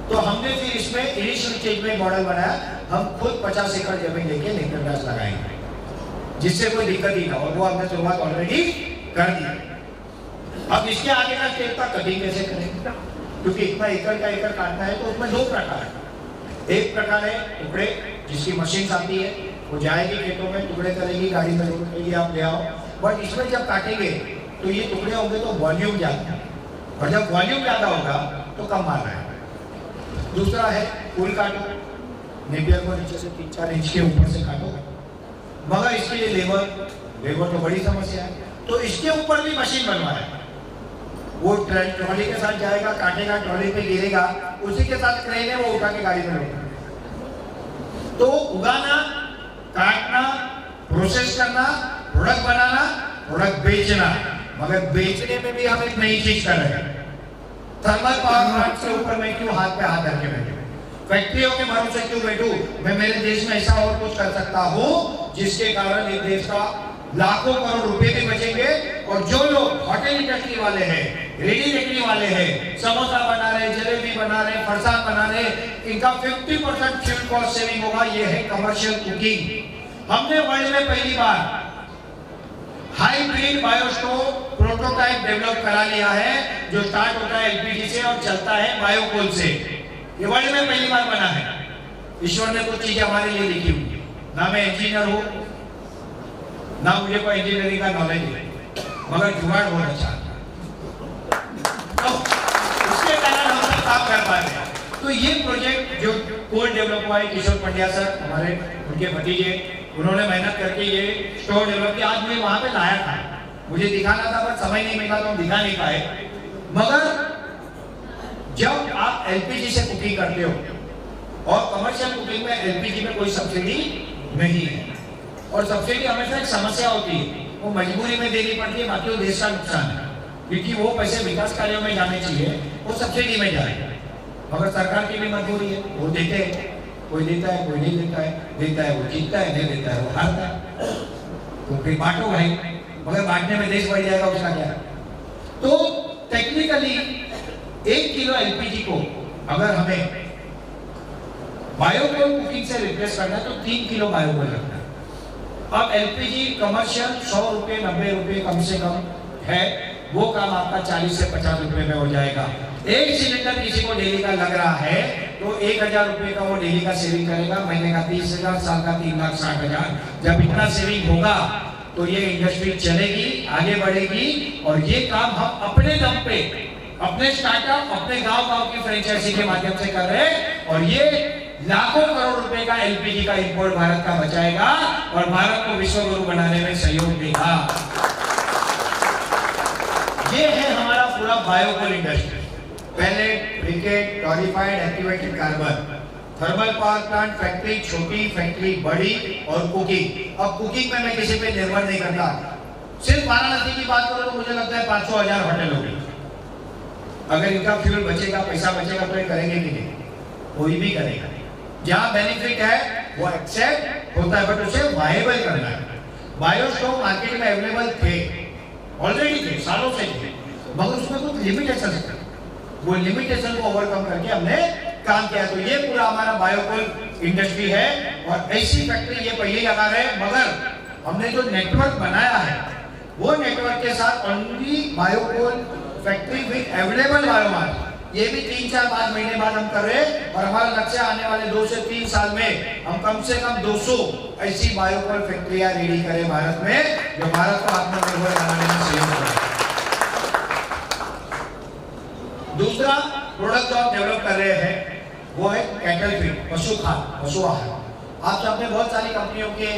तो हमने फिर इसमें इनिशियल स्टेज में मॉडल बनाया, हम खुद 50 एकड़ जमीन लेके नेपियर ग्रास लगाएंगे जिससे कोई दिक्कत ही ना हो। वो हमने शुरुआत ऑलरेडी कर दी। अब इसके आगे का स्टेप था कटिंग कैसे करेंगे, क्योंकि इतना एकड़ का एकड़ काटना है तो उसमें 2 प्रकार है। एक प्रकार है टुकड़े, जिसकी मशीन आती है, वो जाएगी खेतों में टुकड़े करेगी, गाड़ी में लोड करेगी, आप ले आओ। बट इसमें जब काटेंगे तो ये टुकड़े होंगे तो वॉल्यूम ज्यादा है, और जब वॉल्यूम ज्यादा होगा तो कम माल आएगा। दूसरा है फुल काटो, नेपियर को नीचे से 3-4 इंच के ऊपर से काटो, मगर इसके लिए लेबर तो बड़ी समस्या है। तो इसके ऊपर भी मशीन बनवाया है। वो ट्रॉली के साथ जाएगा, काटेगा, ट्रॉली पे गिरेगा, उसी के साथ क्रेन है, वो उठा के गाड़ी में लोड। तो उगाना, काटना, प्रोसेस करना, प्रोडक्ट बनाना, प्रोडक्ट बेचना, मगर बेचने में भी हम एक नई चीज कर रहे हैं। थर्मल पावर प्लांट से ऊपर मैं क्यों हाथ पे हाथ रखे बैठे? फैक्ट्रियों के भरोसे क्यों बैठूं? मैं मेरे देश में ऐसा और कुछ कर सकता हूं जिसके कारण इस देश का लाखों करोड़ रुपए भी बचेंगे। और जो लोग होटल इंडस्ट्री वाले हैं, रेडी बेकरी वाले हैं, समोसा बना रहे, जलेबी बना रहे, फरसान बना रहे, इनका 50% फ्यूल कॉस्ट सेविंग होगा। ये है कमर्शियल कुकिंग। हमने वर्ल्ड में पहली बार हाइब्रिड बायोस्टोव प्रोटोटाइप डेवलप करा लिया है, जो स्टार्ट होता है एलपीजी से और चलता है बायोकोल से। ये वर्ल्ड में पहली बार बना है। ईश्वर ने कुछ चीजें हमारे लिए लिखी हुई, ना मैं इंजीनियर हूं, ना मुझे कोई इंजीनियरिंग का नॉलेज है, मगर जुगाड़ बहुत अच्छा तो उसके कारण हम सब काम कर पा रहे हैं। तो ये प्रोजेक्ट जो कोल डेवलप हुआ है, किशोर पंड्या सर हमारे उनके भतीजे, उन्होंने मेहनत करके ये स्टोव डेवलप किया। आज मैं वहां पे लाया था, मुझे दिखाना था पर समय नहीं मिला तो हम दिखा नहीं पाए। मगर जब आप एलपीजी से कुकिंग करते हो और कमर्शियल कुकिंग में एलपीजी में कोई सब्सिडी नहीं है, और सब्सिडी हमेशा एक समस्या होती है, वो मजबूरी में देनी पड़ती है, बाकी वो देश का नुकसान है, क्योंकि वो पैसे विकास कार्यों में जाने चाहिए, वो सब्सिडी में जाएगा। मगर सरकार की भी मजबूरी है, वो देते हैं, कोई देता है कोई नहीं देता है, देता है वो जीतता है, नहीं देता है वो हारता है। तो फिर बांटो भाई, मगर बांटने में देश बढ़ जाएगा, उसका क्या। तो टेक्निकली 1 किलो एलपीजी को अगर हमें बायोकोल कुकिंग से रिप्लेस करना है तो 3 किलो बायोकोल लगता है। अब एलपीजी कमर्शियल 100 रुपए 90 रुपए कम से कम है, वो काम आपका 40 से 50 रुपए में हो जाएगा। एक सिलेंडर किसी को डेली का लग रहा है तो 1000 रुपए का वो डेली का सेविंग करेगा, महीने का 30,000, साल का 3,60,000। जब इतना सेविंग होगा तो ये इंडस्ट्री चलेगी, आगे बढ़ेगी, और ये काम हम अपने दम पे, अपने स्टार्टअप, अपने गांव-गांव की फ्रेंचाइजी के माध्यम से कर रहे हैं, और ये लाखों करोड़ रुपए का एलपीजी का इंपोर्ट भारत का बचाएगा और भारत को विश्व गुरु बनाने में सहयोग देगा। ये है हमारा पूरा बायोकोल इंडस्ट्री। पहले ब्रिकेट, क्लोरीफाइड, activated carbon, thermal power plant, factory, छोटी फैक्ट्री, बड़ी, और कुकिंग। अब कुकिंग में मैं किसी पे निर्भर नहीं करता। सिर्फ वाराणसी की बात करो तो मुझे लगता है 500,000 होटल होंगे। अगर इनका फ्यूल बचेगा, पैसा बचेगा तो ये करेंगे कि नहीं? कोई भी करेगा। जहां बेनिफिट है वो एक्सेप्ट होता है, बट उसे वायबल करना है। बायोस्टोव मार्केट में अवेलेबल थे, ऑलरेडी थे, सालों से थे, मगर उसमें कुछ लिमिटेशन थे। वो लिमिटेशन को ओवरकम करके हमने काम किया। तो ये पूरा हमारा बायोकोल इंडस्ट्री है, और ऐसी फैक्ट्री ये पहले लगा रहे हैं, मगर हमने जो नेटवर्क बनाया है वो नेटवर्क के साथ only biocoal factory with available biomass, ये भी 3-4-5 महीने बाद हम कर रहे हैं। और हमारा लक्ष्य आने वाले 2 से 3 साल में हम कम से कम 200 ऐसी बायोकोल फैक्ट्रियां रेडी करें भारत में, जो भारत को आत्मनिर्भर बनाने में सहयोग करें। दूसरा प्रोडक्ट जो आप डेवलप कर रहे हैं वो है कैटल फीड, पशु खाद्य, पशु आहार। आप सबने बहुत सारी कंपनियों के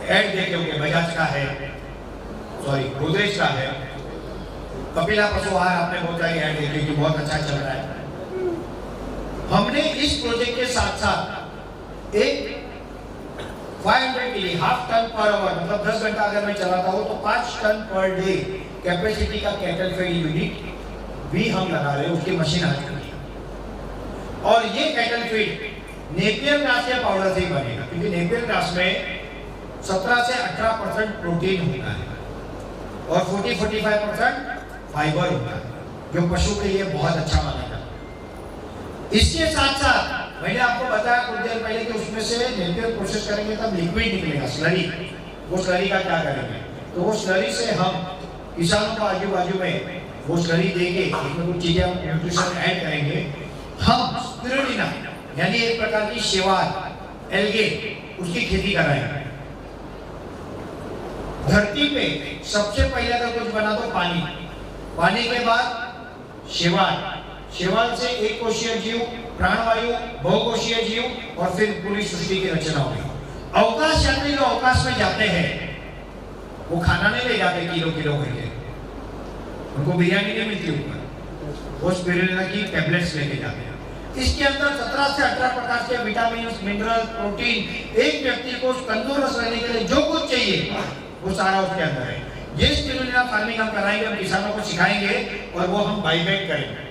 ऐड देखे होंगे, बजाज का है, गोदरेज का है, कपिला पशु आहार, आपने बहुत सारी ऐड देखी कि बहुत अच्छा चल रहा है। हमने इस प्रोजेक्ट के साथ साथ एक 500 के लिए हाफ टन पर आवर, मतलब 10 घंटा अगर मैं चलाता हूँ तो 5 टन पर डे कैपेसिटी का कैटल फीड यूनिट भी हम लगा रहे हैं, उसकी मशीन आ चुकी है। और ये कैटल फीड नेपियर ग्रास के पाउडर से ही बनेगा, क्योंकि नेपियर ग्रास में 17 से 18% प्रोटीन होता है और 40-45% फाइबर होता है, जो पशु के लिए बहुत अच्छा माना जाता है। इसके साथ साथ मैंने आपको बताया कुछ देर पहले कि उसमें से नेपियर प्रोसेस करेंगे तब लिक्विड निकलेगा, स्लरी। वो स्लरी का क्या करेंगे, तो वो स्लरी से हम किसानों को आजू बाजू में वो स्लरी देंगे, उसमें कुछ चीजें हम न्यूट्रिशन ऐड करेंगे। हम स्पिरुलिना यानी एक प्रकार की शैवाल, एल्गे, उसकी खेती कराएंगे। धरती पे सबसे पहले अगर कुछ बना तो पानी, पानी के बाद शैवाल, शैवाल से एक कोशीय जीव, प्राणवायु, बहुकोशीय जीव, और फिर पूरी सृष्टि की रचना होगी। अवकाश यात्री जो अवकाश में जाते हैं वो खाना नहीं ले जाते किलो करके, उनको बिरयानी नहीं मिलती ऊपर, वो स्पिरुलिना की टैबलेट्स लेके जाते हैं। इसके अंदर 17 से 18 प्रकार के विटामिन, मिनरल, प्रोटीन, एक व्यक्ति को तंदुरुस्त रहने के लिए जो कुछ चाहिए वो सारा उसके अंदर है। ये स्पिरुलिना फार्मिंग हम कराएंगे, हम किसानों को सिखाएंगे, और वो हम बाइबैक करेंगे।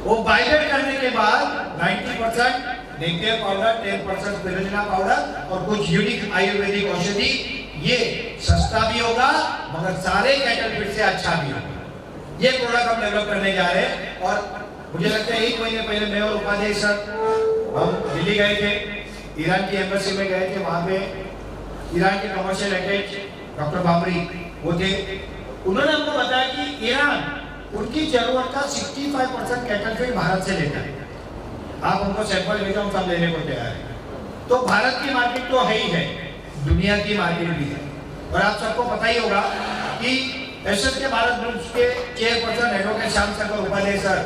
वो बाइबैक करने के बाद 90% नेपियर पाउडर, 10% स्पिरुलिना पाउडर और कुछ यूनिक आयुर्वेदिक औषधि, ये सस्ता भी होगा मगर सारे कैटल फीड से अच्छा भी होगा। ये प्रोडक्ट हम डेवलप करने जा रहे हैं। और मुझे लगता है 1 महीने पहले मैं और उपाध्याय सर हम दिल्ली गए थे, ईरान की एम्बेसी में गए थे, वहां पे ईरान के कमर्शियल अटैच डॉक्टर बाबरी वो थे। उन्होंने हमको बताया कि ईरान उनकी जरूरत का 65% कैटल फीड भारत से लेता है। आप हमको सैंपल भेजो, हम सब लेने को तैयार है। तो भारत की मार्केट तो है ही है, दुनिया की मार्केट भी है। और आप सबको पता ही होगा कि एसएसके भारत ग्रुप के chairperson advocate Shyam Shankar Upadhyay sir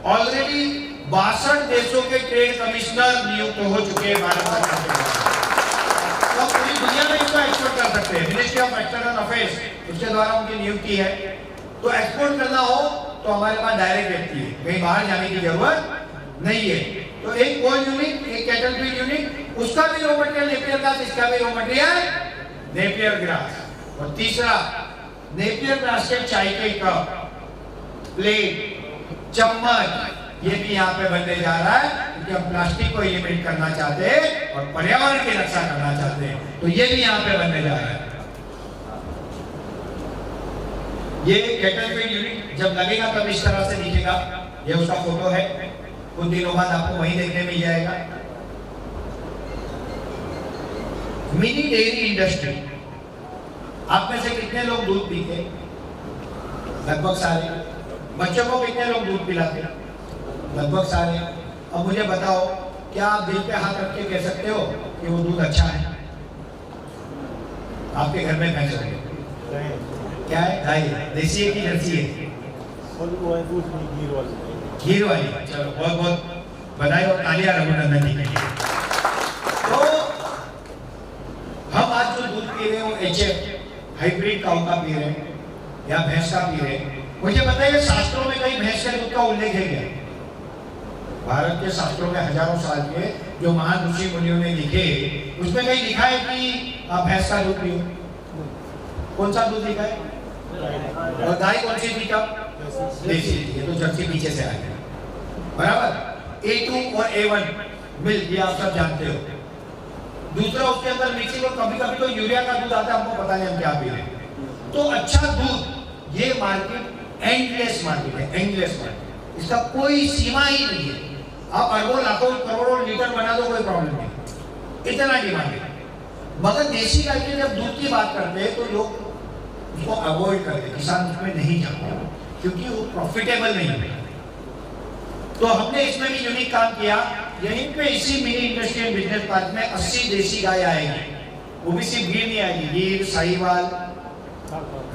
already 62 देशों के ट्रेड कमिश्नर नियुक्त हो चुके हैं भारत सरकार के। तो पूरी दुनिया में इसको एक्सपोर्ट कर सकते हैं। मिनिस्ट्री ऑफ एक्सटर्नल अफेयर्स उसके द्वारा उनकी नियुक्ति है। तो एक्सपोर्ट करना हो तो हमारे पास डायरेक्ट व्यक्ति है, कहीं बाहर जाने की जरूरत नहीं है। तो एक कोल यूनिट, एक कैटल फीड यूनिट, उसका भी रॉ मटेरियल नेपियर ग्रास, इसका भी रॉ मटेरियल नेपियर ग्रास। और तीसरा नेपियर ग्रास के चाय के कप, प्लेट, चम्मच, ये भी यहाँ पे बनने जा रहा है, क्योंकि हम प्लास्टिक को एलिमिनेट करना चाहते हैं और पर्यावरण की रक्षा करना चाहते हैं। तो ये भी यहाँ पे बनने जा रहा है। ये कैटल फीड यूनिट जब लगेगा तब इस तरह से दिखेगा। ये उसका फोटो है, कुछ दिनों बाद आपको वही देखने मिल जाएगा। मिनी डेयरी इंडस्ट्री, आप में से कितने लोग दूध पीते? लगभग सारे। बच्चों को कितने लोग दूध पिलाते? लगभग सारे। अब मुझे बताओ, क्या आप दिल पे हाथ रख के कह सकते हो कि वो दूध अच्छा है? आपके घर में भैंस है, क्या है? गाय, देसी है कि जर्सी है? खीर वाली। चलो बहुत बहुत बधाई और तालियां रघुनंदन जी के लिए। तो हम आज जो दूध पी रहे हो एचएफ हाइब्रिड काऊ का पी रहे हैं या भैंस का पी रहे हैं। मुझे बताइए, शास्त्रों में कहीं भैंस के दूध का उल्लेख है क्या? भारत के शास्त्रों में हजारों साल के जो महान ऋषि मुनियों ने लिखे, उसमें कहीं लिखा है कि आप भैंस का दूध पियो? कौन सा दूध लिखा है? और गाय कौन सी थी तब? देसी। ये तो जर्सी पीछे से आया बराबर। A2 और A1 मिल्क, ये आप सब जानते हो। दूसरा उसके अंदर मिक्सिंग, और कभी कभी तो यूरिया का दूध आता है, हमको पता नहीं हम क्या पी रहे हैं। तो अच्छा दूध, ये मार्केट एंडलेस मार्केट है, एंडलेस मार्केट, इसका कोई सीमा ही नहीं है। आप अरबों लाखों करोड़ों लीटर बना दो, कोई प्रॉब्लम नहीं, इतना डिमांड है। मगर देसी गाय के जब दूध की बात करते हैं तो लोग उसको अवॉइड करते हैं, किसान उसमें नहीं जाता क्योंकि वो प्रॉफिटेबल नहीं है। तो हमने इसमें भी यूनिक काम किया। यहीं पे इसी मिनी इंडस्ट्रियल बिजनेस पार्क में 80 देसी गाय आएगी। वो भी सिर्फ गिर नहीं आएगी, गिर, साहिवाल,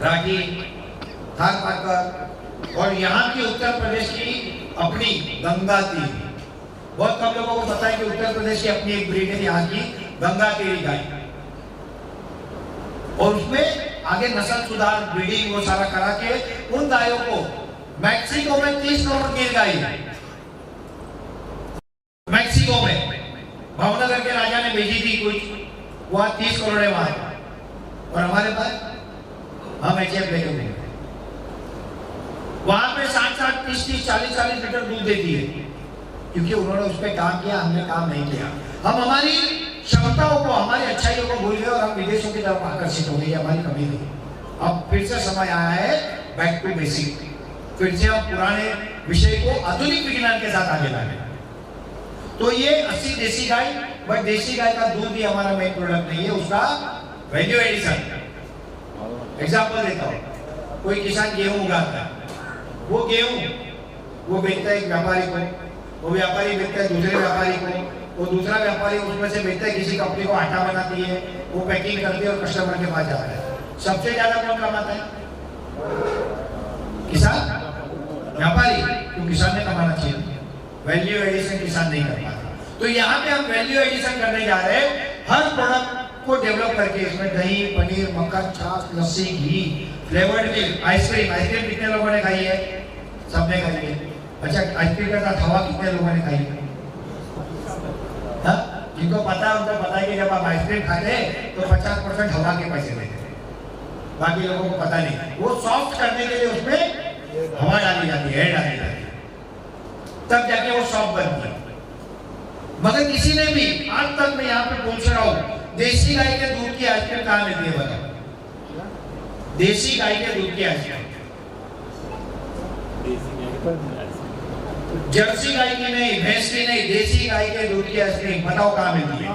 राठी, थार पाकर, और यहाँ की उत्तर प्रदेश की अपनी गंगा तीरी। बहुत कम लोगों को पता है कि उत्तर प्रदेश की अपनी एक ब्रीड है यहाँ की गंगा तीरी गाय। और उसमें आगे नस्ल सुधार, ब्रीडिंग, वो सारा करा के उन गायों को मैक्सिको में 30 करोड़ गिर गाय है। मैक्सिको में भावनगर के राजा ने भेजी थी कुछ, वहां 30 करोड़ है वहां। और हमारे पास हम एचएफ लेके गए, वहां पे 60-60, 30-30, 40-40 लीटर दूध देती है, क्योंकि उन्होंने उस पर काम किया, हमने काम नहीं किया। हम हमारी क्षमताओं को, हमारी अच्छाइयों को भूल गए और हम विदेशों की तरफ आकर्षित हो गए। हमारी कमी नहीं। अब फिर से समय आया है बैक टू बेसिक, फिर से हम पुराने विषय को आधुनिक विज्ञान के साथ आगे लाने। तो ये 80 देसी गाय, बट देसी गाय का दूध ही हमारा मेन प्रोडक्ट नहीं है, उसका वैल्यू एडिशन। एग्जाम्पल देता हूँ, कोई किसान गेहूं उगाता है, वो गेहूं वो बेचता है एक व्यापारी को, वो व्यापारी बेचता है दूसरे व्यापारी को, वो दूसरा व्यापारी उसमें से बेचता है किसी कंपनी को, आटा बनाती है, वो पैकिंग करती है और कस्टमर के पास जाता है। सबसे ज्यादा कौन कमाता है? किसान, व्यापारी। तो किसान ने कमाना चाहिए, वैल्यू एडिशन किसान नहीं कर पाता। तो यहाँ पे हम वैल्यू एडिशन करने जा रहे हैं, हर प्रोडक्ट को डेवलप करके। इसमें दही, पनीर, मक्खन, छाछ, लस्सी, घी, फ्लेवर्ड मिल्क, आइसक्रीम। आइसक्रीम कितने लोगों ने खाई है? सबने खाई है। अच्छा, आइसक्रीम का हवा कितने लोगों ने खाई है? जिनको पता है उनको पता है कि जब आप आइसक्रीम खाते हैं तो 50% हवा के पैसे देते हैं, बाकी लोगों को पता नहीं। वो सॉफ्ट करने के लिए उसमें हवा डाली जाती है, एयर डाली जाती है, तब जाके वो सॉफ्ट बनती है। मगर किसी ने भी आज तक मैं यहाँ पे पूछ रहा हूँ, देसी गाय के दूध की आइसक्रीम कहाँ मिलती है बताओ? देसी गाय के दूध की आइसक्रीम, जर्सी गाय की नहीं, भैंस की नहीं, देसी गाय के दूध की आइसक्रीम बताओ कहाँ मिलती है?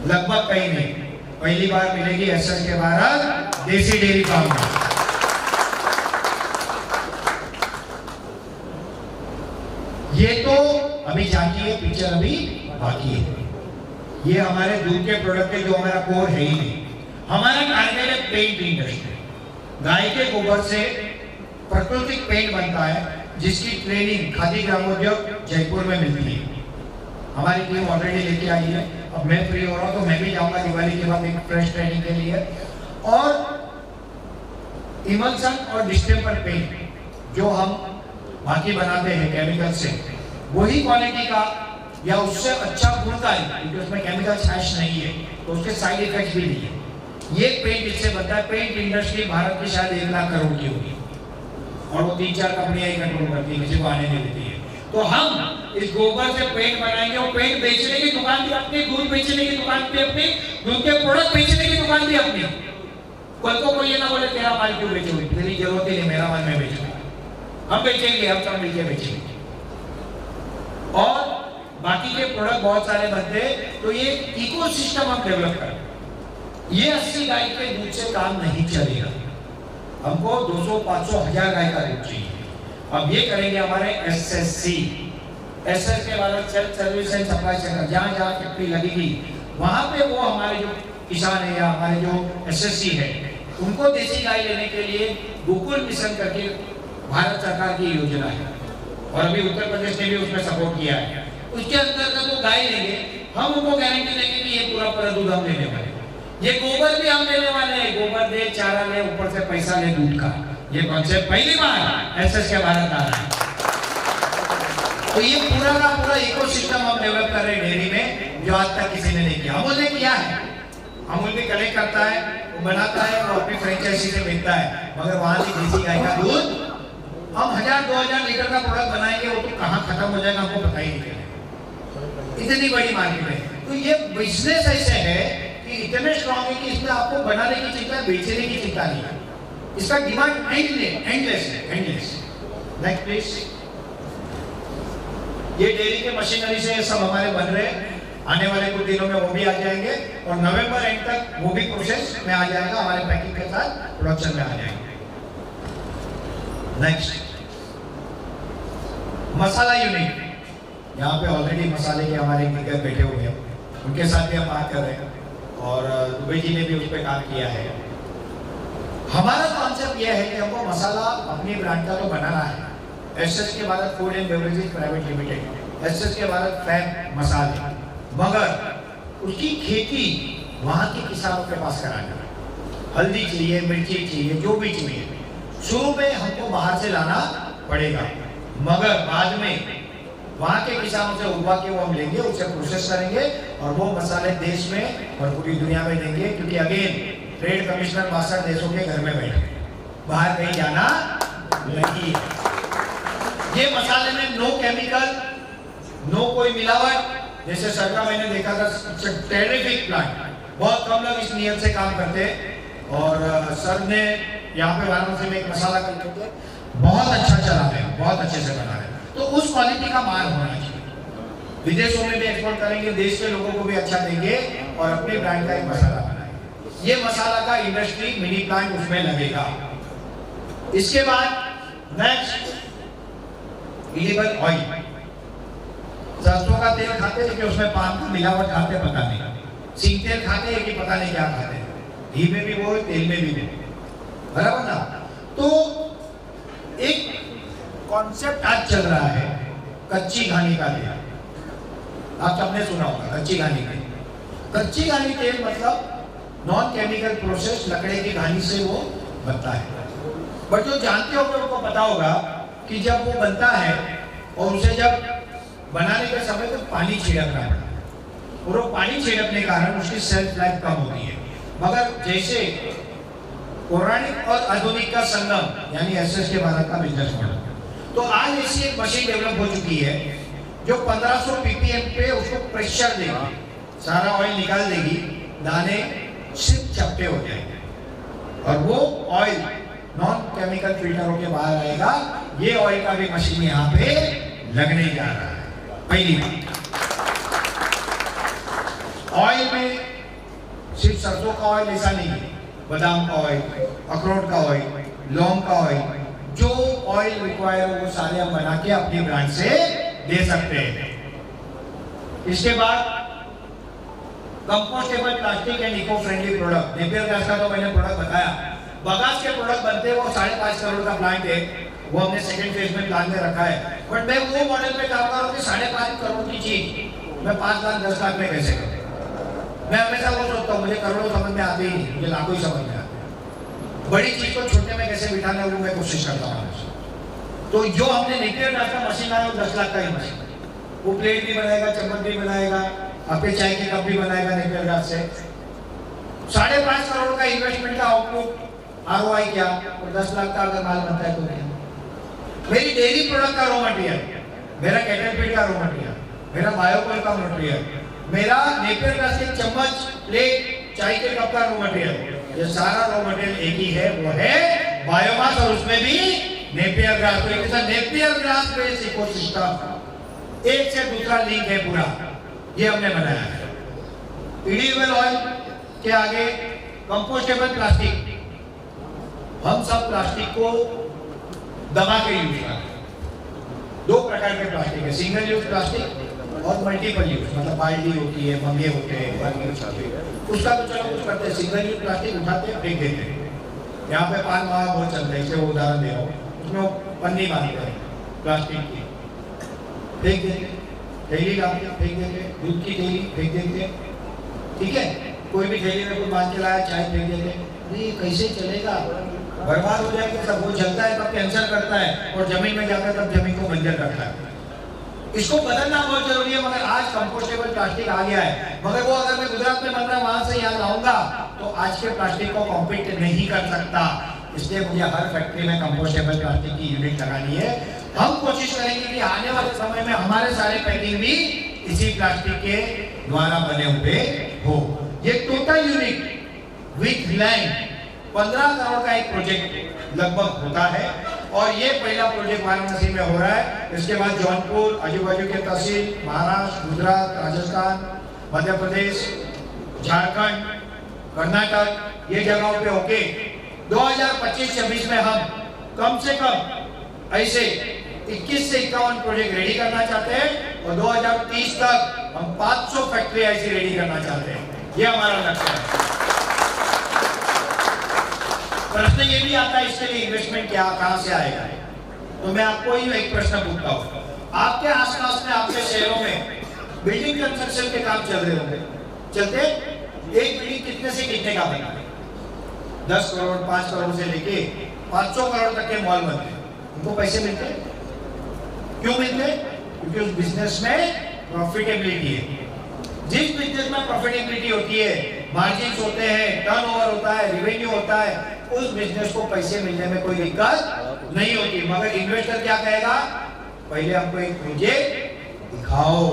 लगभग कहीं नहीं, पहली बार मिलेगी एसएस के भारत देसी डेयरी फार्म में। ये तो अभी झांकी है, पिक्चर अभी बाकी है। ये हमारे दूध के प्रोडक्ट के जो हमारा कोर है ही नहीं। हमारा टारगेट है पेंट इंडस्ट्री। गाय के गोबर से प्राकृतिक पेंट बनता है, जिसकी ट्रेनिंग खादी ग्रामोद्योग जयपुर में मिलती है। हमारी टीम ऑलरेडी लेके आई है। अब मैं फ्री हो रहा हूँ तो मैं भी जाऊंगा दिवाली के बाद एक फ्रेश ट्रेनिंग के लिए। और इमल्सन और डिस्टेम्पर पेंट जो हम बाकी बनाते हैं केमिकल से, वही क्वालिटी का या उससे अच्छा गुण का है, क्योंकि उसमें केमिकल हैश नहीं है तो उसके साइड इफेक्ट भी नहीं है। ये पेंट इससे बनता है। पेंट इंडस्ट्री भारत की शायद 1 लाख करोड़ की होगी और वो 3-4 कंपनियां ही कंट्रोल करती है, किसी को आने नहीं देती है। तो हम इस गोबर से पेंट बनाएंगे और पेंट बेचने की दुकान भी अपनी, दूध बेचने की दुकान भी अपनी, दूध के प्रोडक्ट बेचने की दुकान भी अपनी। कल को कोई ये ना बोले तेरा माल क्यों बेचोगे, तेरी जरूरत ही नहीं, मेरा माल मैं बेचूंगा। हम बेचेंगे, हम सब मिलकर बेचेंगे। और बाकी के प्रोडक्ट बहुत सारे बनते हैं। तो ये इकोसिस्टम हम डेवलप करें। ये 80 गाय के दूध से काम नहीं चलेगा, हमको 200, 500, 1000 गाय का दूध चाहिए। अब ये करेंगे हमारे एसएससी, एसएस के बाद self service and supply centre. जहाँ जहाँ फैक्ट्री लगेगी वहाँ पे वो हमारे जो किसान है या हमारे जो एसएससी है, उनको देसी गाय लेने के लिए गोकुल मिशन करके भारत सरकार की योजना है और अभी उत्तर प्रदेश ने भी उसमें सपोर्ट किया है। उसके अंतर्गत वो गाय लेंगे, हम उनको गारंटी देंगे कि ये पूरा दूध हम लेने वाले हैं। ये गोबर भी हम लेने वाले हैं, गोबर दे, चारा ले, ऊपर से पैसा ले दूध का। ये कॉन्सेप्ट पहली बार एसएस के भारत आ रहा है। तो ये पूरा का पूरा इकोसिस्टम हम डेवलप कर रहे हैं डेयरी में, जो आज तक किसी ने नहीं किया। अमूल ने किया है, अमूल भी कलेक्ट करता है, वो बनाता है और अपनी फ्रेंचाइजी से बेचता है, मगर वहां की देसी गाय का दूध हम 1000-2000 लीटर का प्रोडक्ट बनाएंगे, वो तो कहाँ खत्म हो जाएगा हमको पता ही नहीं चलेगा। इतनी बड़ी मार्केट है। तो ये बिजनेस ऐसे है कि इतने स्ट्रॉन्ग है कि इसमें आपको बनाने की चिंता, बेचने की चिंता नहीं है। इसका डिमांड एंडलेस है, एंडलेस। Next please. ये डेयरी के मशीनरी से सब हमारे बन रहे हैं। आने वाले कुछ दिनों में वो भी आ जाएंगे और नवंबर एंड तक वो भी प्रोसेस में आ जाएगा, हमारे पैकिंग के साथ प्रोडक्शन में आ जाएंगे। नेक्स्ट, मसाला यूनिट। यहाँ पे ऑलरेडी मसाले के हमारे इंजीनियर बैठे हुए हैं, उनके साथ भी हम बात कर रहे हैं और दुबे जी ने भी उस पर काम किया है। हमारा कॉन्सेप्ट यह है कि हमको मसाला अपनी ब्रांड का तो बनाना है। एसएस के Bharat food and beverages private limited, SS के भारत फैब मसाले, मगर उसकी खेती वहाँ के किसानों के पास कराना है। हल्दी चाहिए, मिर्ची चाहिए, जो भी चाहिए, शुरू में हमको बाहर से लाना पड़ेगा, मगर बाद में वहाँ के किसानों से उगवा के वो हम लेंगे, उसे प्रोसेस करेंगे और वो मसाले देश में और पूरी दुनिया में देंगे। क्योंकि अगेन ट्रेड कमिश्नर 62 देशों के घर में बैठे, बाहर कहीं जाना नहीं है। ये मसाले में नो केमिकल, नो कोई मिलावट। जैसे सर का मैंने देखा था, टेरिफिक प्लांट, बहुत कम लोग इस नियम से काम करते हैं और सर ने यहाँ पे वाराणसी में एक मसाला करके बहुत अच्छा चला रहे हैं, बहुत अच्छे से बना रहे हैं। तो उस क्वालिटी का माल होना चाहिए। विदेशों में भी एक्सपोर्ट करेंगे, देश के लोगों को भी अच्छा देंगे और अपने ब्रांड का एक मसाला बनाएंगे। ये मसाला का इंडस्ट्री मिनी प्लांट उसमें लगेगा। इसके बाद नेक्स्ट, एडिबल ऑयल। सरसों का तेल खाते हैं कि उसमें पाम का मिलावट खाते पता नहीं, सिंग तेल खाते हैं कि पता नहीं क्या खाते हैं, घी में भी वो, तेल में भी वो, बराबर ना। तो एक कॉन्सेप्ट आज चल रहा है कच्ची घानी का तेल। आप सबने सुना होगा कच्ची घानी तेल। कच्ची घानी तेल मतलब नॉन केमिकल प्रोसेस, लकड़े की घानी से वो बनता है। बट जो जानते हो उनको पता होगा कि जब वो बनता है और उसे जब बनाने के समय तो पानी छिड़कना पड़ता है और वो पानी छिड़कने के कारण उसकी सेल्फ लाइफ कम होती है। मगर जैसे पौराणिक और आधुनिक का संगम यानी एसएस के भारत का बिजनेस मॉडल, तो आज ऐसी एक मशीन डेवलप हो चुकी है जो 1500 ppm पे उसको प्रेशर देगी, सारा ऑयल निकाल देगी, दाने सिर्फ चपटे हो जाएंगे और वो ऑयल नॉन केमिकल फिल्टरों के बाहर आएगा। ये ऑयल का भी मशीन यहाँ पे लगने जा रहा है। पहली बात, ऑयल में सिर्फ सरसों का ऑयल ऐसा नहीं है, बादाम का ऑयल, अखरोट का ऑयल, लौंग का ऑयल, जो ऑयल रिक्वायर हो वो सारे हम बना के अपनी ब्रांड से दे सकते हैं। इसके बाद compostable plastic and eco friendly product, Napier gas का तो मैंने प्रोडक्ट बताया। बगास के प्रोडक्ट बनते हैं, वो 5.5 करोड़ का प्लांट है, वो हमने सेकंड फेज में प्लान में रखा है। बट मैं वो मॉडल पे काम कर रहा हूँ कि 5.5 करोड़ की चीज मैं 5 लाख 10 लाख में कैसे करूँ। मैं हमेशा वो सोचता हूँ, मुझे करोड़ों समझ में आते ही नहीं, मुझे लाखों ही समझ में आते हैं। बड़ी चीज को छोटे में कैसे बिठाना वो मैं कोशिश करता हूँ। तो जो हमने नेपियर गैस का मशीन लाया वो 10 लाख का ही मशीन, वो प्लेट भी बनाएगा, चम्मच भी बनाएगा, आपके चाय के कप भी बनाएगा नेपियर गैस से। 5.5 करोड़ का इन्वेस्टमेंट का आउटपुट ROI क्या, और 10 लाख का अगर माल बनता है तो क्या। मेरी डेयरी प्रोडक्ट का रॉ मटेरियल, मेरा कैटल का रॉ मटेरियल, मेरा बायोकोल का मटेरियल, मेरा नेपियर गैस के चम्मच, प्लेट, चाय के कप का रॉ मटेरियल, ये सारा रॉ मटेरियल एक ही है, वो है बायोमास, और उसमें भी नेपियर गैस। तो एक नेपियर गैस बेस्ड इकोसिस्टम, एक से दूसरा लिंक है पूरा, ये हमने बनाया है। इडिबल ऑयल के आगे कंपोस्टेबल प्लास्टिक, हम सब प्लास्टिक को दबा के यूज करते हैं। 2 प्रकार के प्लास्टिक है, सिंगल यूज प्लास्टिक और मल्टीपल यूज, मतलब बाल्टी होती है, मंगे होते हैं, उसका तो चलो कुछ करते हैं। सिंगल यूज प्लास्टिक उठाते हैं, फेंक देते हैं। यहाँ पे पान मावा बहुत चलता है, इसे वो उदाहरण दे रहा हूँ, उसमें पन्नी बांधते हैं प्लास्टिक की, फेंक देते, थैली लाते फेंक देते, दूध की थैली फेंक देते, ठीक है। कोई भी थैली में कुछ बांध के लाया, चाय फेंक देते, नहीं कैसे चलेगा, बर्बाद हो जाएगा सब। वो जलता है तब कैंसर करता है, और जमीन में जाकर तब जमीन को बंजर करता है। इसको बदलना बहुत जरूरी है, मगर आज कंपोस्टेबल प्लास्टिक आ गया है, मगर वो अगर मैं गुजरात में बन रहा वहां से यहाँ लाऊंगा तो आज के प्लास्टिक को कॉम्पीट नहीं कर सकता। इसलिए मुझे हर फैक्ट्री में कंपोस्टेबल प्लास्टिक की यूनिट लगानी है। हम कोशिश करेंगे कि आने वाले समय में हमारे सारे पैकिंग भी इसी प्लास्टिक के द्वारा बने हुए हो। ये total unit with land 15 crore का एक प्रोजेक्ट लगभग होता है, और ये पहला प्रोजेक्ट वाराणसी में हो रहा है। इसके बाद जौनपुर, आजू बाजू के तहसील, महाराष्ट्र, गुजरात, राजस्थान, मध्य प्रदेश, झारखंड, कर्नाटक, ये जगहों पे होके 2025-26 में हम कम से कम ऐसे 21 से 51 प्रोजेक्ट रेडी करना चाहते हैं, और 2030 तक हम 500 फैक्ट्री ऐसी रेडी करना चाहते हैं। ये हमारा लक्ष्य है। प्रश्न ये भी आता है इसके लिए इन्वेस्टमेंट क्या, कहां से आएगा, तो मैं आपको ही एक प्रश्न पूछता हूँ। आपके आसपास में, आपके शहरों में बिल्डिंग कंस्ट्रक्शन के काम चल रहे होंगे, चलते? एक बिल्डिंग कितने से कितने का बना है? 10 करोड़, 5 करोड़ से लेके 500 करोड़ तक के मॉल बनते हैं। उनको पैसे मिलते हैं, क्यों मिलते हैं? क्योंकि उस बिजनेस में प्रॉफिटेबिलिटी है। जिस बिजनेस में प्रॉफिटेबिलिटी होती है, मार्जिन होते हैं, टर्नओवर होता है, रेवेन्यू होता है, उस बिजनेस को पैसे मिलने में कोई दिक्कत नहीं होती। मगर इन्वेस्टर क्या कहेगा, पहले हमको एक प्रोजेक्ट दिखाओ,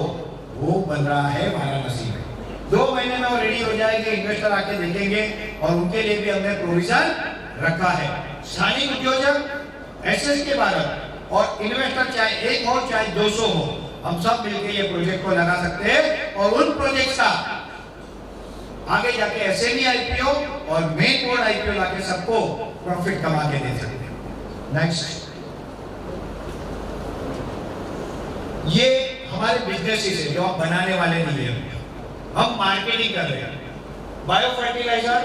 वो बन रहा है वाराणसी में, 2 महीने में वो रेडी हो जाएंगे, इन्वेस्टर आके देखेंगे, और उनके लिए भी हमने प्रोविजन रखा है। स्थानीय उद्योजक, SSK भारत और इन्वेस्टर चाहे 1 हो चाहे 200 हो, हम सब मिलकर ये प्रोजेक्ट को लगा सकते हैं, और उन प्रोजेक्ट का आगे जाके SME IPO और मेन बोर्ड IPO लाके सबको प्रॉफिट कमा के दे सकते हैं। नेक्स्ट, ये हमारे बिजनेसेस है जो हम बनाने वाले नहीं है, हम मार्केटिंग कर रहे हैं। Bio fertiliser,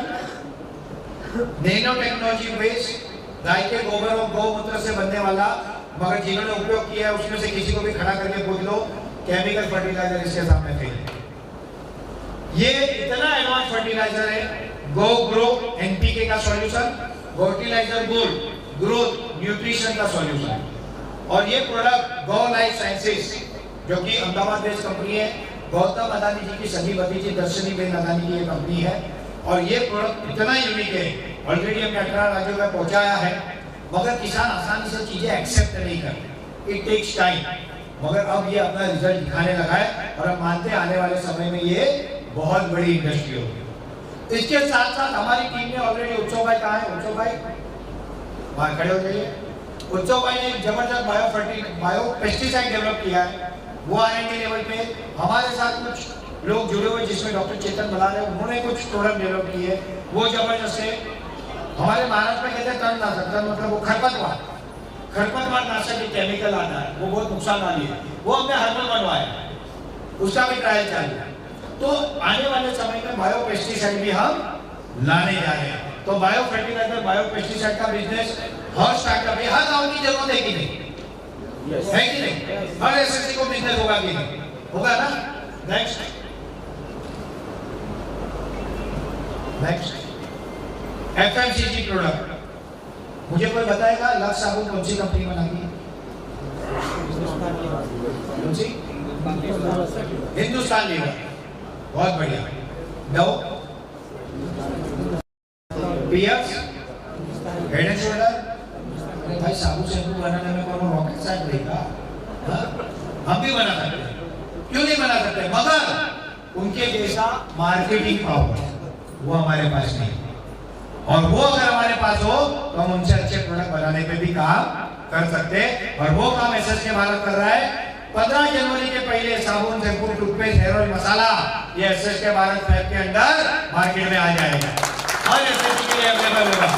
nano technology based, गाय के गोबर और गौमूत्र से बनने वाला, मगर जिन्होंने उपयोग किया है उसमें से किसी को भी खड़ा करके पूछ लो, केमिकल फर्टिलाइजर इसके सामने फेल है। ये इतना एडवांस फर्टिलाइजर है, गो ग्रो NPK का solution, fertiliser gold growth nutrition का सॉल्यूशन, और ये प्रोडक्ट गो लाइफ साइंसेस जो कि अहमदाबाद बेस्ड कंपनी है, गौतम अदानी जी की सगी भतीजी दर्शनी बेन अदानी की ये कंपनी है, और ये प्रोडक्ट इतना यूनिक है, ऑलरेडी हमने 18 राज्यों में पहुंचाया है, मगर किसान आसानी से चीजें एक्सेप्ट नहीं करते, इट टेक्स टाइम, मगर अब ये अपना रिजल्ट दिखाने लगा है, और हम मानते हैं आने वाले समय में ये बहुत बड़ी इंडस्ट्री होगी। इसके साथ साथ हमारी टीम ने ऑलरेडी, उत्सव भाई कहाँ है, उत्सव भाई वहाँ खड़े हो जाइए। उत्सव भाई ने एक जबरदस्त बायो पेस्टिसाइड डेवलप किया है, वो R&D लेवल पे हमारे साथ कुछ लोग जुड़े हुए, जिसमें डॉक्टर चेतन बलाल है, उन्होंने कुछ प्रोडक्ट डेवलप किए, वो जबरदस्त है। हमारे महाराष्ट्र में कहते हैं तणनाशक, तण मतलब वो खरपतवार नाशक एक केमिकल आता है, वो बहुत नुकसानदायक है, वो हमने हर्बल बनवाया, उसका भी ट्रायल चालू है। तो आने वाले समय में बायो पेस्टिसाइड भी हम लाने जा रहे हैं। तो बायो फर्टिलाइजर, बायो पेस्टिसाइड का बिजनेस हर स्टार्टअप में, हर गांव की जरूरत है कि नहीं? है कि नहीं? हर एसएससी को बिजनेस होगा कि नहीं? होगा ना? नेक्स्ट एफएमसीजी प्रोडक्ट, मुझे कोई बताएगा लक्स साबुन कौन सी कंपनी बनाती है? कौन सी? हिंदुस्तान लीवर, बहुत बढ़िया। Dove, Pears, Head and Shoulder. अरे भाई साबुन शैम्पू बनाने में कौन रॉकेट साइंस देगा? हम भी बना सकते हैं, क्यों नहीं बना सकते? मगर उनके जैसा मार्केटिंग पावर वो हमारे पास नहीं, और वो अगर हमारे पास हो तो हम उनसे अच्छे प्रोडक्ट बनाने पे भी काम कर सकते हैं। और वो काम एसएसके भारत कर रहा है। 15 जनवरी के पहले साबुन, शैम्पू, टूथपेस्ट, हेयर ऑयल, मसाला ये एसएसके भारत फैब के अंदर मार्केट में आ जाएगा और एसएससी के लिए अवेलेबल होगा।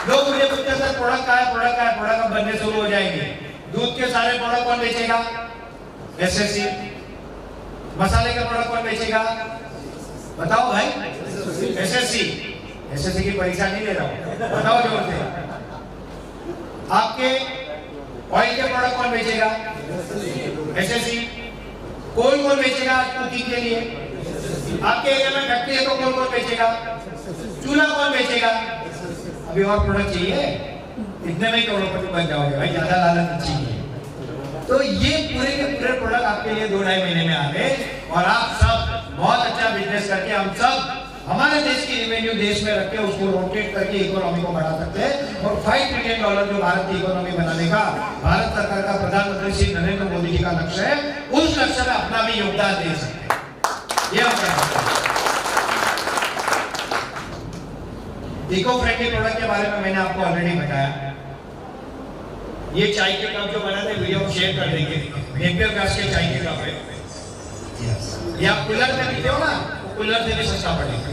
लोग मुझे पूछते सर प्रोडक्ट का है, प्रोडक्ट अब बनने शुरू हो जाएंगे। दूध के सारे प्रोडक्ट कौन बेचेगा? एसएससी। मसाले का प्रोडक्ट कौन बेचेगा? बताओ भाई, एसएससी। एसएससी की परीक्षा नहीं ले रहा हूं, बताओ जोर से। आपके ऑयल के प्रोडक्ट कौन बेचेगा? एसएससी। कोल कौन बेचेगा कुकिंग के लिए? आपके एरिया में फैक्ट्री है तो कोल कौन बेचेगा? चूल्हा कौन बेचेगा? अभी और प्रोडक्ट चाहिए? इतने में ही करोड़पति बन जाओगे भाई, ज्यादा लालच चाहिए। तो ये पूरे के पूरे प्रोडक्ट आपके लिए 2-2.5 महीने में आ गए और आप सब बहुत अच्छा बिजनेस करके हम सब हमारे देश की रेवेन्यू देश में रख के उसको रोटेट करके इकोनॉमी को बढ़ा सकते हैं। और $5 ट्रिलियन जो भारत की इकोनॉमी बनाने का भारत सरकार का प्रधानमंत्री श्री नरेंद्र मोदी जी का लक्ष्य है, उस लक्ष्य में अपना भी योगदान दे सकते हैं। ये हम कर सकते हैं। इको फ्रेंडली प्रोडक्ट के बारे में मैंने आपको ऑलरेडी बताया। ये चाय के कप जो बना थे वीडियो शेयर कर देंगे। नेपियर ग्रास के चाय के कप है, ये आप कूलर में पीते हो ना, कूलर से भी सस्ता पड़ेगा।